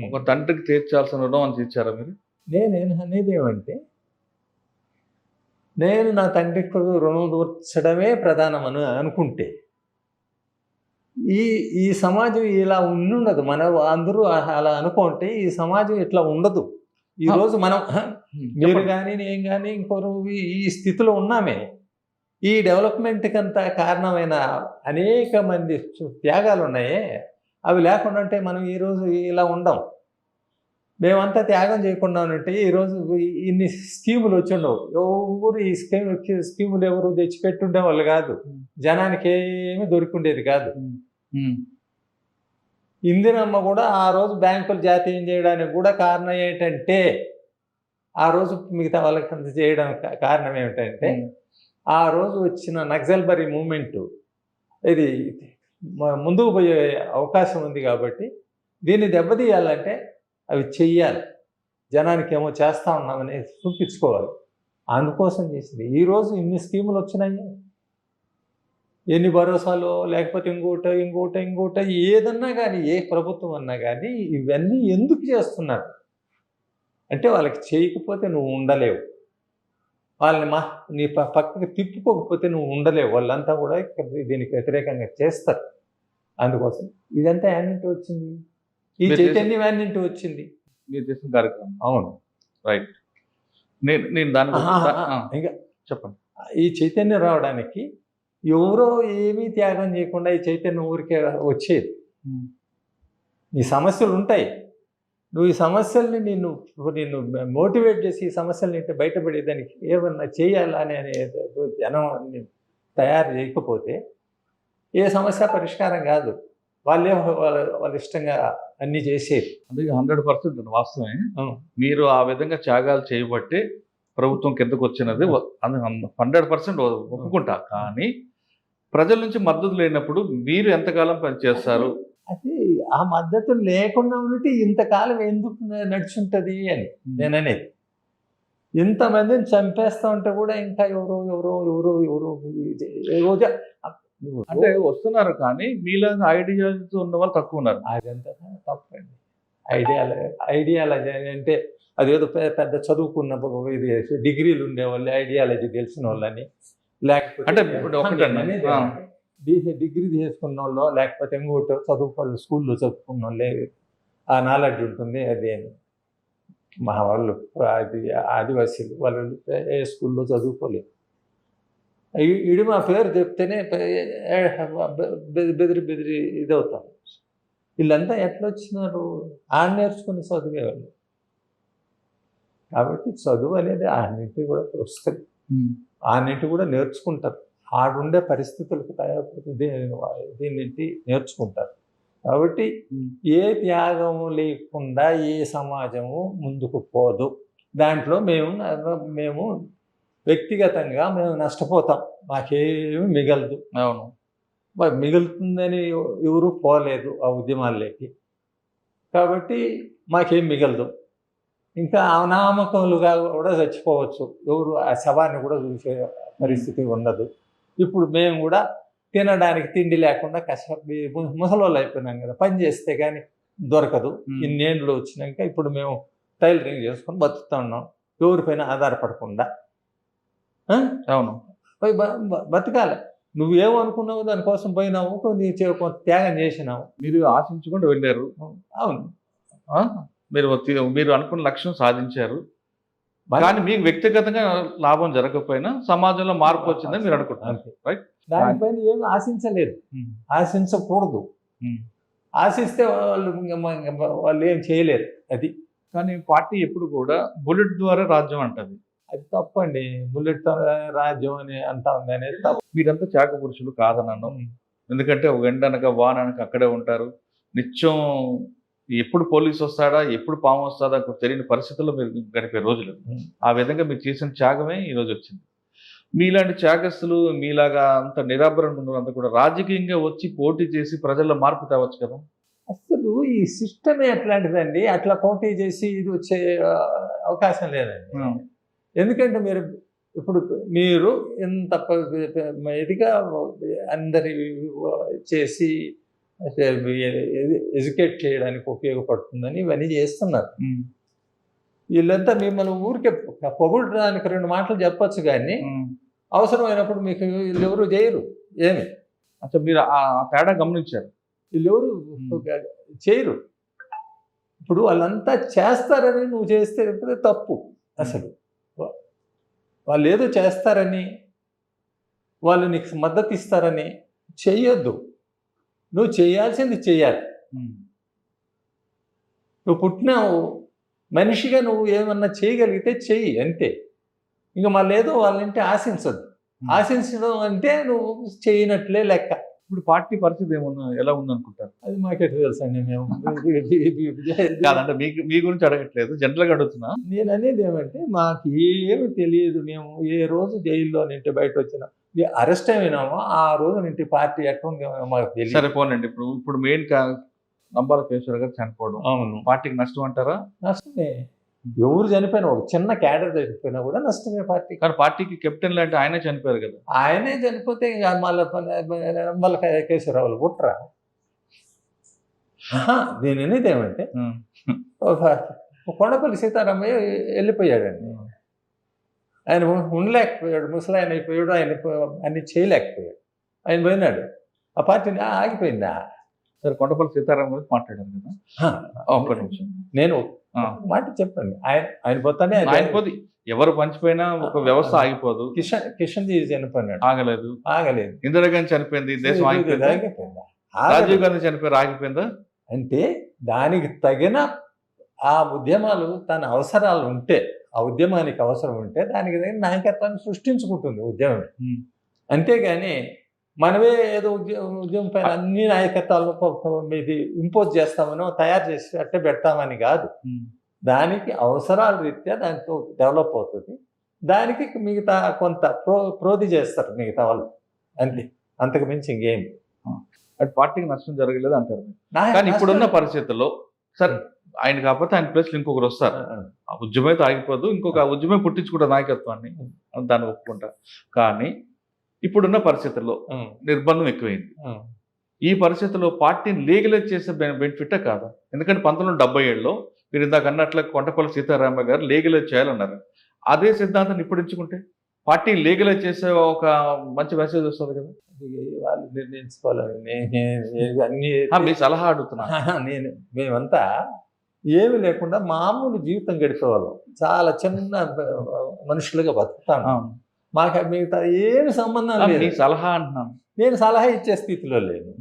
ఒక తండ్రికి తీర్చాల్సిన రుణం అని తీర్చారా మీరు? నేను అనేది ఏమంటే నేను నా తండ్రికి రుణం తీర్చడమే ప్రధానమని అనుకుంటే ఈ సమాజం ఇలా ఉండదు. మనం అందరూ అలా అనుకుంటే ఈ సమాజం ఇట్లా ఉండదు. ఈరోజు మనం మీరు కానీ నేను కానీ ఇంకొకరు ఈ స్థితిలో ఉన్నామే. ఈ డెవలప్మెంట్కి అంతా కారణమైన అనేక మంది త్యాగాలు ఉన్నాయే, అవి లేకుండా ఉంటే మనం ఈరోజు ఇలా ఉండం. మేమంతా త్యాగం చేయకుండా ఉంటే ఈరోజు ఇన్ని స్కీములు వచ్చి ఉండవు. ఎవరు ఈ స్కీములు ఎవరు తెచ్చిపెట్టుండే వాళ్ళు కాదు. జనానికి ఏమీ దొరికిండేది కాదు. ఇందిరమ్మ కూడా ఆ రోజు బ్యాంకులు జాతీయం చేయడానికి కూడా కారణం ఏంటంటే, ఆ రోజు మిగతా వాళ్ళకి అంత చేయడానికి కారణం ఏమిటంటే, ఆ రోజు వచ్చిన నక్సల్బరీ మూమెంటు ఇది ముందుకు పోయే అవకాశం ఉంది కాబట్టి దీన్ని దెబ్బతీయాలంటే అవి చెయ్యాలి, జనానికి ఏమో చేస్తూ ఉన్నామని చూపించుకోవాలి. అందుకోసం చేసింది. ఈరోజు ఇన్ని స్కీములు వచ్చినాయి, ఎన్ని భరోసాలు, లేకపోతే ఇంకోట ఏదన్నా కానీ, ఏ ప్రభుత్వం అన్నా కానీ ఇవన్నీ ఎందుకు చేస్తున్నారు అంటే వాళ్ళకి చేయకపోతే నువ్వు ఉండలేవు, వాళ్ళని నీ పక్కకి తిప్పుకోకపోతే నువ్వు ఉండలేవు. వాళ్ళంతా కూడా దీనికి వ్యతిరేకంగా చేస్తారు. అందుకోసం ఇదంతా యాన్నింటి వచ్చింది, ఈ చైతన్యం యాన్నింటి వచ్చింది. మీరు చేసిన కార్యక్రమం. అవును, రైట్. నేను దాని ఇంకా చెప్పండి. ఈ చైతన్యం రావడానికి ఎవరో ఏమీ త్యాగం చేయకుండా ఈ చైతన్యం ఊరికే వచ్చేది. ఈ సమస్యలు ఉంటాయి, నువ్వు ఈ సమస్యల్ని నిన్ను మోటివేట్ చేసి ఈ సమస్యల్ని బయటపడేదానికి ఏమన్నా చేయాలని అనే జనం తయారు చేయకపోతే ఏ సమస్య పరిష్కారం కాదు. వాళ్ళ ఇష్టంగా అన్నీ చేసేది. అది 100% వాస్తవమే. మీరు ఆ విధంగా త్యాగాలు చేయబట్టి ప్రభుత్వం కిందకు వచ్చినది 100% ఒప్పుకుంటా. కానీ ప్రజల నుంచి మద్దతు లేనప్పుడు మీరు ఎంతకాలం పనిచేస్తారు? అది ఆ మద్దతు లేకుండా ఉంటే ఇంతకాలం ఎందుకు నడుచుంటుంది అని నేను అనేది. ఇంతమందిని చంపేస్తూ ఉంటే కూడా ఇంకా ఎవరో అంటే వస్తున్నారు, కానీ మీలాగా ఐడియాలజీ ఉన్న వాళ్ళు తక్కువ ఉన్నారు. అదంతా తప్పండి. ఐడియాలజీ అంటే అదేదో పెద్ద చదువుకున్న ఇది డిగ్రీలు ఉండేవాళ్ళు ఐడియాలజీ తెలిసిన వాళ్ళని, లేకపోతే అంటే ఒకటండి డిగ్రీ చేసుకున్న వాళ్ళు, లేకపోతే ఇంకోటి చదువుకోవాలి స్కూల్లో చదువుకున్న వాళ్ళే ఆ నాలెడ్జ్ ఉంటుంది. అది మా వాళ్ళు అది ఆదివాసీలు వాళ్ళు ఏ స్కూల్లో చదువుకోలేదు. ఇడి మా పేరు చెప్తేనే బెదిరి ఇదవుతారు. వీళ్ళంతా ఎట్లా వచ్చినారు? ఆడ నేర్చుకుని చదివేవాళ్ళు. కాబట్టి చదువు అనేది ఆడింటి కూడా వస్తుంది, ఆడింటి కూడా నేర్చుకుంటారు. ఆడుండే పరిస్థితులకు తయారైపోతే దీన్నింటి నేర్చుకుంటారు. కాబట్టి ఏ త్యాగము లేకుండా ఏ సమాజము ముందుకు పోదు. దాంట్లో మేము వ్యక్తిగతంగా మేము నష్టపోతాం, మాకేమి మిగలదు. అవును, మిగులుతుందని ఎవరు పోలేదు ఆ ఉద్యమాల్లోకి. కాబట్టి మాకేం మిగలదు. ఇంకా అనామకములుగా కూడా చచ్చిపోవచ్చు, ఎవరు ఆ శవాన్ని కూడా చూసే పరిస్థితి ఉండదు. ఇప్పుడు మేము కూడా తినడానికి తిండి లేకుండా ముసలోళ్ళు అయిపోయినాం కదా, పని చేస్తే కానీ దొరకదు. ఇన్నేళ్ళు వచ్చినాక ఇప్పుడు మేము టైలరింగ్ చేసుకొని బతుకుతూ ఉన్నాం. ఎవరిపైన ఆధారపడకుండా ఆ? అవును. పోయి బతకాలి. నువ్వేమనుకున్నావు దానికోసం పోయినావు, కొంత త్యాగం చేసినావు. మీరు ఆశించుకుంటూ వెళ్ళారు. అవును. ఆ? మీరు అనుకున్న లక్ష్యం సాధించారు. మరి కానీ మీకు వ్యక్తిగతంగా లాభం జరగకపోయినా సమాజంలో మార్పు వచ్చిందని మీరు అనుకుంటున్నారు. అంతే. రైట్. దానిపైన ఏమి ఆశించలేదు, ఆశించకూడదు. ఆశిస్తే వాళ్ళు ఏం చేయలేరు. అది కానీ పార్టీ ఎప్పుడు కూడా బుల్లెట్ ద్వారా రాజ్యం అంటది. అది తప్పండి. బుల్లెట్ రాజ్యం అని అంటా ఉంది అనేది తప్పు. మీరంతా త్యాగ పురుషులు కాదనను. ఎందుకంటే ఒక ఎండనక వాననక అక్కడే ఉంటారు. నిత్యం ఎప్పుడు పోలీసు వస్తాడా, ఎప్పుడు పాము వస్తాడా తెలియని పరిస్థితుల్లో మీరు గడిపే రోజులు. ఆ విధంగా మీరు చేసిన త్యాగమే ఈరోజు వచ్చింది. మీలాంటి త్యాగస్తులు, మీలాగా అంత నిరాభరణ ఉన్నంత కూడా రాజకీయంగా వచ్చి పోటీ చేసి ప్రజల్లో మార్పు తేవచ్చు కదా. అసలు ఈ సిస్టమే అట్లాంటిదండి. అట్లా పోటీ చేసి ఇది వచ్చే అవకాశం లేదండి. ఎందుకంటే మీరు ఎంత ఇదిగా అందరి చేసి ఎడ్యుకేట్ చేయడానికి ఉపయోగపడుతుందని ఇవన్నీ చేస్తున్నారు. వీళ్ళంతా మిమ్మల్ని ఊరికే పొగడడానికి 2 మాటలు చెప్పొచ్చు, కానీ అవసరమైనప్పుడు మీకు వీళ్ళెవరు చేయరు. ఏమి అసలు మీరు ఆ తేడా గమనించారు. వీళ్ళెవరు చేయరు. ఇప్పుడు వాళ్ళంతా చేస్తారని నువ్వు చేస్తే తప్పు. అసలు వాళ్ళు ఏదో చేస్తారని, వాళ్ళు నీకు మద్దతు ఇస్తారని చెయ్యొద్దు. నువ్వు చేయాల్సింది చెయ్యాలి. నువ్వు పుట్టినావు మనిషిగా, నువ్వు ఏమన్నా చేయగలిగితే చెయ్యి, అంతే. ఇంకా మళ్ళీ ఏదో వాళ్ళంటే ఆశించద్దు. ఆశించడం అంటే నువ్వు చేయనట్లే లెక్క. ఇప్పుడు పార్టీ పరిస్థితి ఎలా ఉందనుకుంటారు? అది మాకే తెలుసు అండి. మేము కాదంటే మీ గురించి అడగట్లేదు, జనరల్గా అడుగుతున్నా. నేను అనేది ఏమంటే మాకు ఏమి తెలియదు. మేము ఏ రోజు జైల్లో నింటి బయట వచ్చినా, అరెస్ట్ అయినామో ఆ రోజు నింటి పార్టీ ఎట్లా మాకు తెలియదు. సరే పోనండి. ఇప్పుడు మెయిన్ నంబాల కేశవరావు గారు చనిపోవడం, అవును, పార్టీకి నష్టం అంటారా? నష్టమే. ఎవరు చనిపోయినా, ఒక చిన్న క్యాడర్ చనిపోయినా కూడా నష్టమే పార్టీ. కానీ పార్టీకి కెప్టెన్ లాంటి ఆయనే చనిపోయారు కదా. ఆయనే చనిపోతే ఇంకా మళ్ళీ కేశవరావులు పుట్టరా? నేను అనేది ఏమంటే కొండపల్లి సీతారామయ్య వెళ్ళిపోయాడండి. ఆయన ఉండలేకపోయాడు, ముసలాయన అయిపోయాడు. ఆయన అన్ని చేయలేకపోయాడు. ఆయన పోయినాడు, ఆ పార్టీని ఆగిపోయిందా? సరే, కొండపల్లి సీతారాం గురించి మాట్లాడారు కదా. ఒక్క నిమిషం నేను మాట చెప్పండి. ఆయన పోతానే ఆయన పోతే ఎవరు పంచిపోయినా ఒక వ్యవస్థ ఆగిపోదు. కిషన్ చనిపోయినాడు, ఆగలేదు. ఇందిరాగాంధీ చనిపోయింది, దేశం ఆగిపోయిందా? రాజీవ్ గాంధీ చనిపోయారు, ఆగిపోయిందా? అంటే దానికి తగిన ఆ ఉద్యమాలు తన అవసరాలు ఉంటే, ఆ ఉద్యమానికి అవసరం ఉంటే దానికి తగిన నాయకత్వాన్ని సృష్టించుకుంటుంది ఉద్యమం. అంతేగాని మనమే ఏదో ఉద్యమం పైన అన్ని నాయకత్వాలు మీది ఇంపోజ్ చేస్తామనో, తయారు చేసి అట్టే పెడతామని కాదు. దానికి అవసరాల రీత్యా దాంతో డెవలప్ అవుతుంది. దానికి మిగతా కొంత ప్రోధి చేస్తారు మిగతా వాళ్ళు, అంతే. అంతకు మించి ఇంకేం. అటు పార్టీకి నష్టం జరగలేదు అంటారు. కానీ ఇప్పుడున్న పరిస్థితుల్లో సరే, ఆయన కాకపోతే ఆయన ప్లేస్లో ఇంకొకరు వస్తారు. ఆ ఉద్యమం అయితే ఆగిపోదు, ఇంకొక ఉద్యమం పుట్టించుకుంటారు నాయకత్వాన్ని, దాన్ని ఒప్పుకుంటా. కానీ ఇప్పుడున్న పరిస్థితుల్లో నిర్బంధం ఎక్కువైంది. ఈ పరిస్థితుల్లో పార్టీని లీగలైజ్ చేసే బెనిఫిటే కాదా? ఎందుకంటే 1977లో మీరు ఇందాక అన్నట్లు కొండపల్లి సీతారామయ్య గారు లీగలైజ్ చేయాలన్నారు. అదే సిద్ధాంతాన్ని ఇప్పుడు ఎంచుకుంటే పార్టీ లీగలైజ్ చేసే ఒక మంచి మెసేజ్ వస్తుంది కదా. వాళ్ళు నిర్ణయించుకోవాలని అన్ని మీ సలహా అడుగుతున్నా. మేమంతా ఏమి లేకుండా మామూలు జీవితం గడిపేవాళ్ళం. చాలా చిన్న మనుషులుగా బతుకుతాను. మాకు మిగతా ఏమి సంబంధం లేదు. సలహా అంటున్నాను. నేను సలహా ఇచ్చే స్థితిలో లేను.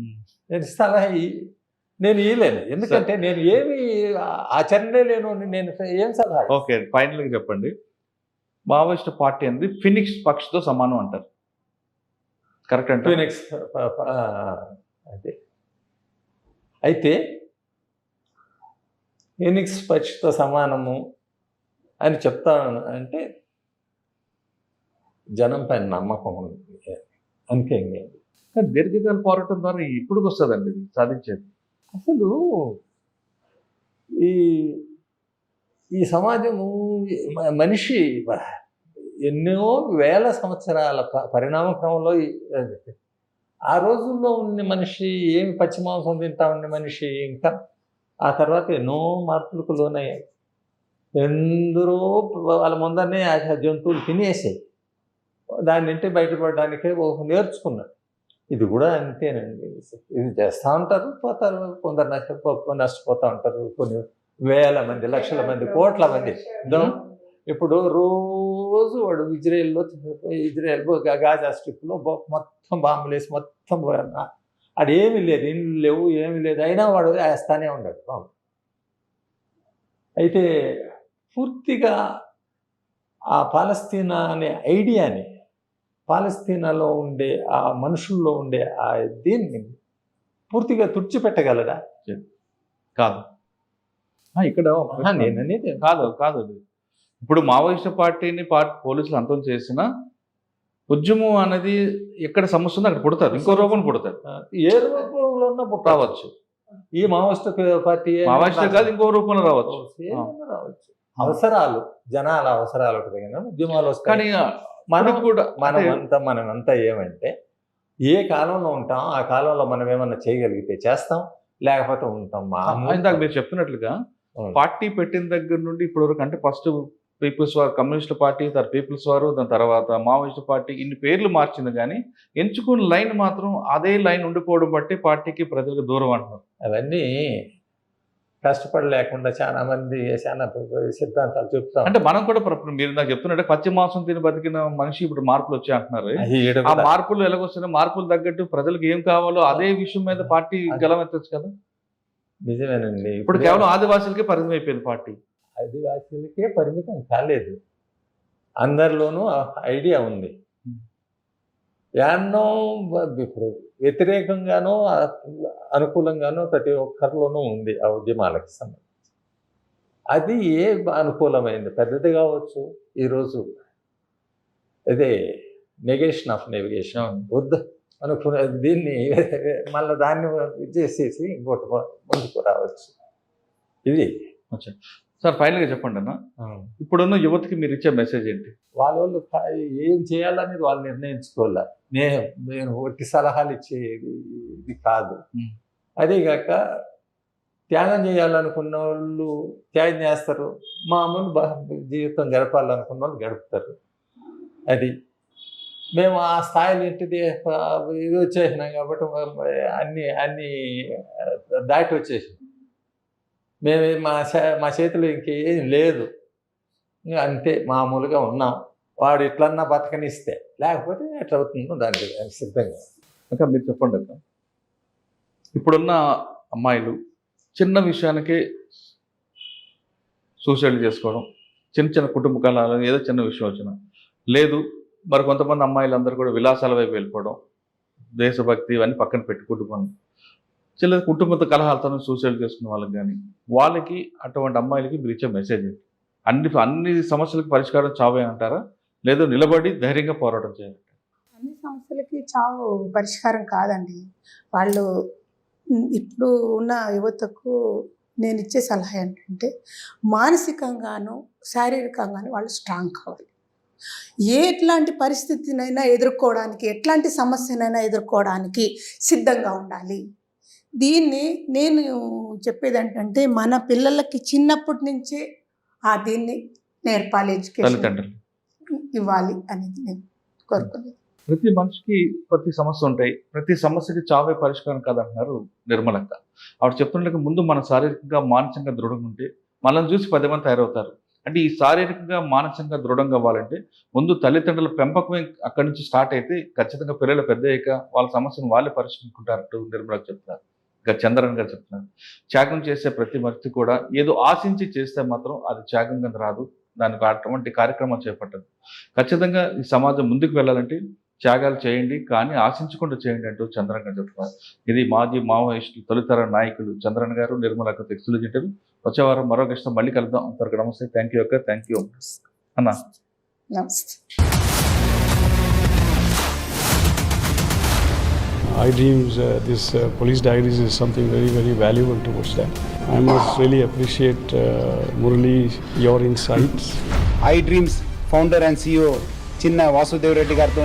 నేను ఇవ్వలేను, ఎందుకంటే నేను ఏమి ఆచరణే లేను. నేను ఏం సలహా? ఓకే, ఫైనల్గా చెప్పండి. మావోయిస్ట్ పార్టీ అనేది ఫినిక్స్ పక్షితో సమానం అంటారు, కరెక్ట్ అంటే? ఫినిక్స్ అదే. అయితే ఫినిక్స్ పక్షితో సమానము అని చెప్తాను అంటే జనం పైన నమ్మకం ఉంది, అంతే. కానీ దీర్ఘకాల పోరాటం ద్వారా ఇప్పుడు వస్తుందండి ఇది సాధించేది. అసలు ఈ సమాజము, మనిషి ఎన్నో వేల సంవత్సరాల పరిణామ క్రమంలో ఆ రోజుల్లో ఉన్న మనిషి ఏమి పశ్చిమాంసం తింటా ఉన్న మనిషి ఇంకా ఆ తర్వాత ఎన్నో మార్పులకు లోనయ్యాయి. ఎందరో వాళ్ళ ముందరనే ఆ జంతువులు తినేసాయి. దాని నుండి బయటపడడానికే నేర్చుకున్నాడు. ఇది కూడా అంతేనండి. ఇది చేస్తూ ఉంటారు, పోతారు. కొందరు నష్టపోతూ ఉంటారు. కొన్ని వేల మంది, లక్షల మంది, కోట్ల మంది. ఇప్పుడు రోజు వాడు ఇజ్రాయెల్ గాజా స్ట్రిప్లో మొత్తం బాంబులు వేసి మొత్తం అదేమీ లేదు, ఇల్లు లేవు, ఏమీ లేదు, అయినా వాడు వేస్తానే ఉన్నాడు బాంబు. అయితే పూర్తిగా ఆ పాలస్తీనా అనే ఐడియాని, పాలస్తీనాలో ఉండే ఆ మనుషుల్లో ఉండే ఆ దీన్ని పూర్తిగా తుడిచిపెట్టగలడా? కాదు. ఇక్కడ నేననేది కాదు అది. ఇప్పుడు మావోయిస్టు పార్టీని పోలీసులు అంతం చేసిన ఉద్యమం అనేది ఎక్కడ సమస్య ఉందో అక్కడ పుడతారు, ఇంకో రూపం పుడతారు. ఏ రూపంలో ఉన్నా రావచ్చు. ఈ మావోయిస్టు పార్టీ మావోయిస్టు కాదు, ఇంకో రూపంలో రావచ్చు. రావచ్చు. అవసరాలు, జనాల అవసరాలు ఉద్యమాలు వస్తాయి. కానీ మనం కూడా మనమంతా ఏమంటే ఏ కాలంలో ఉంటాం ఆ కాలంలో మనం ఏమన్నా చేయగలిగితే చేస్తాం, లేకపోతే ఉంటాం. ఇందాక మీరు చెప్తున్నట్లుగా పార్టీ పెట్టిన దగ్గర నుండి ఇప్పటి వరకు, అంటే first peoples war, communist party, తర్వాత పీపుల్స్ వారు, దాని తర్వాత మావోయిస్ట్ పార్టీ, ఇన్ని పేర్లు మార్చింది. కానీ ఎంచుకున్న లైన్ మాత్రం అదే లైన్ ఉండిపోవడం బట్టి పార్టీకి ప్రజలకు దూరం అంటున్నారు. అవన్నీ కష్టపడలేకుండా చాలా మంది చాలా సిద్ధాంతాలు చెప్తాం. అంటే మనం కూడా మీరు నాకు చెప్తున్నట్టే పచ్చి మాంసం తిని బతికిన మనిషి ఇప్పుడు మార్పులు వచ్చాయి అంటున్నారు. ఆ మార్పులు ఎలాగొస్తున్నాయి? మార్పులు తగ్గట్టు ప్రజలకు ఏం కావాలో అదే విషయం మీద పార్టీ గలమెత్తచ్చు కదా. నిజమేనండి. ఇప్పుడు కేవలం ఆదివాసులకే పరిమితం అయిపోయింది పార్టీ. ఆదివాసులకే పరిమితం కాలేదు, అందరిలోనూ ఐడియా ఉంది. యాన్నో ఇప్పుడు వ్యతిరేకంగానో అనుకూలంగానో ప్రతి ఒక్కరిలోనూ ఉంది ఆ ఉద్యమాలకు సంబంధించి. అది ఏ అనుకూలమైంది పెద్దది కావచ్చు. ఈరోజు అదే నెగేషన్ ఆఫ్ నెవిగేషన్ వద్దు అనుకునే దీన్ని మళ్ళీ దాన్ని చేసేసి ఇంకోటి ముందుకు రావచ్చు. ఇది సార్ ఫైనల్గా చెప్పండి అన్న, ఇప్పుడున్న యువతకి మీరు ఇచ్చే మెసేజ్ ఏంటి? వాళ్ళు ఏం చేయాలనేది వాళ్ళు నిర్ణయించుకోవాలి. నేను ఒట్టి సలహాలు ఇచ్చేది కాదు. అదేగాక త్యాగం చేయాలనుకున్న వాళ్ళు త్యాగం చేస్తారు, మామూలు జీవితం గడపాలనుకున్న వాళ్ళు గడుపుతారు. అది మేము ఆ స్థాయిలో ఏంటిది ఇది వచ్చేసినాం కాబట్టి అన్ని దాటి వచ్చేసినాం. మేము మా చేతిలో ఇంకేం లేదు, ఇంకా అంతే మామూలుగా ఉన్నాం. వాడు ఎట్లన్నా బతకనిస్తే, లేకపోతే ఎట్లా అవుతుందో దానికి సిద్ధంగా. ఇంకా మీరు చెప్పండి అక్క, ఇప్పుడున్న అమ్మాయిలు చిన్న విషయానికే సూసైడ్ చేసుకోవడం, చిన్న కుటుంబ కళలు, ఏదో చిన్న విషయం వచ్చినా లేదు. మరి కొంతమంది అమ్మాయిలు అందరూ కూడా విలాసాల వైపు వెళ్ళిపోవడం, దేశభక్తి ఇవన్నీ పక్కన పెట్టుకుంటున్నాం. చిన్న కుటుంబ కలహాలతో సూసైడ్ చేసుకున్న వాళ్ళకి కానీ, వాళ్ళకి అటువంటి అమ్మాయిలకి మీరు ఇచ్చే మెసేజ్ ఏంటి? అన్ని సమస్యలకు పరిష్కారం చావే అంటారా, లేదు నిలబడి ధైర్యంగా పోరాటం చేయాలి? అన్ని సమస్యలకి చావు పరిష్కారం కాదండి. వాళ్ళు ఇప్పుడు ఉన్న యువతకు నేను ఇచ్చే సలహా ఏంటంటే, మానసికంగాను శారీరకంగాను వాళ్ళు స్ట్రాంగ్ కావాలి. ఎట్లాంటి పరిస్థితినైనా ఎదుర్కోవడానికి, ఎట్లాంటి సమస్యనైనా ఎదుర్కోవడానికి సిద్ధంగా ఉండాలి. దీన్ని నేను చెప్పేది ఏంటంటే, మన పిల్లలకి చిన్నప్పటి నుంచే దీన్ని నేర్పాలి, ఎడ్యుకేషన్ ఇవ్వాలి అనేది నేను కోరుకునేది. ప్రతి మనిషికి ప్రతి సమస్య ఉంటాయి, ప్రతి సమస్యకి చావే పరిష్కారం కాదంటున్నారు నిర్మలక్క. ఆవిడ చెప్తున్నట్టు ముందు మన శారీరకంగా మానసికంగా దృఢంగా ఉంటే మనల్ని చూసి 10 మంది తయారవుతారు. అంటే ఈ శారీరకంగా మానసికంగా దృఢంగా అవ్వాలంటే ముందు తల్లిదండ్రుల పెంపకమే అక్కడి నుంచి స్టార్ట్ అయితే ఖచ్చితంగా పిల్లలు పెద్ద అయ్యాక వాళ్ళ సమస్యను వాళ్ళే పరిష్కరించుకుంటారంటూ నిర్మలక్క చెప్తున్నారు. ఇంకా చంద్రన్ గారు చెప్తున్నారు, త్యాగం చేసే ప్రతి వ్యక్తి కూడా ఏదో ఆశించి చేస్తే మాత్రం అది త్యాగంగా రాదు, దానికి అటువంటి కార్యక్రమాలు చేపట్టదు. ఖచ్చితంగా ఈ సమాజం ముందుకు వెళ్ళాలంటే త్యాగాలు చేయండి, కానీ ఆశించకుండా చేయండి అంటూ చంద్రన్ గారు చెప్తున్నారు. ఇది మాజీ మావోయిస్టులు తొలితర నాయకులు చంద్రన్ గారు, నిర్మలక్క ఎక్స్క్లూజివ్ ఇంటర్వ్యూ. వచ్చే వారం మరో గెస్ట్తో మళ్ళీ కలుద్దాం. అంతవరకు నమస్తే. థ్యాంక్ యూ అక్క. థ్యాంక్ యూ అన్న. నమస్తే. iDreams, this police diaries is something very, very valuable towards that. I must really appreciate Murali, your insights. iDreams founder and CEO చిన్న వాసుదేవ్ రెడ్డి గారితో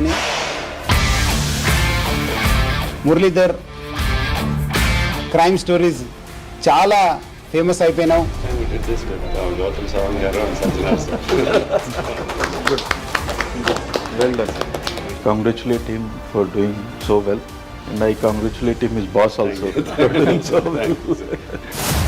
మురళీధర్ క్రైమ్ స్టోరీస్ చాలా famous అయిపోయినావు. did this with Gautam Savam Garu and Sajjan sir. Well done. Congratulate him for doing so well, and I congratulate him, his boss also, for doing so well.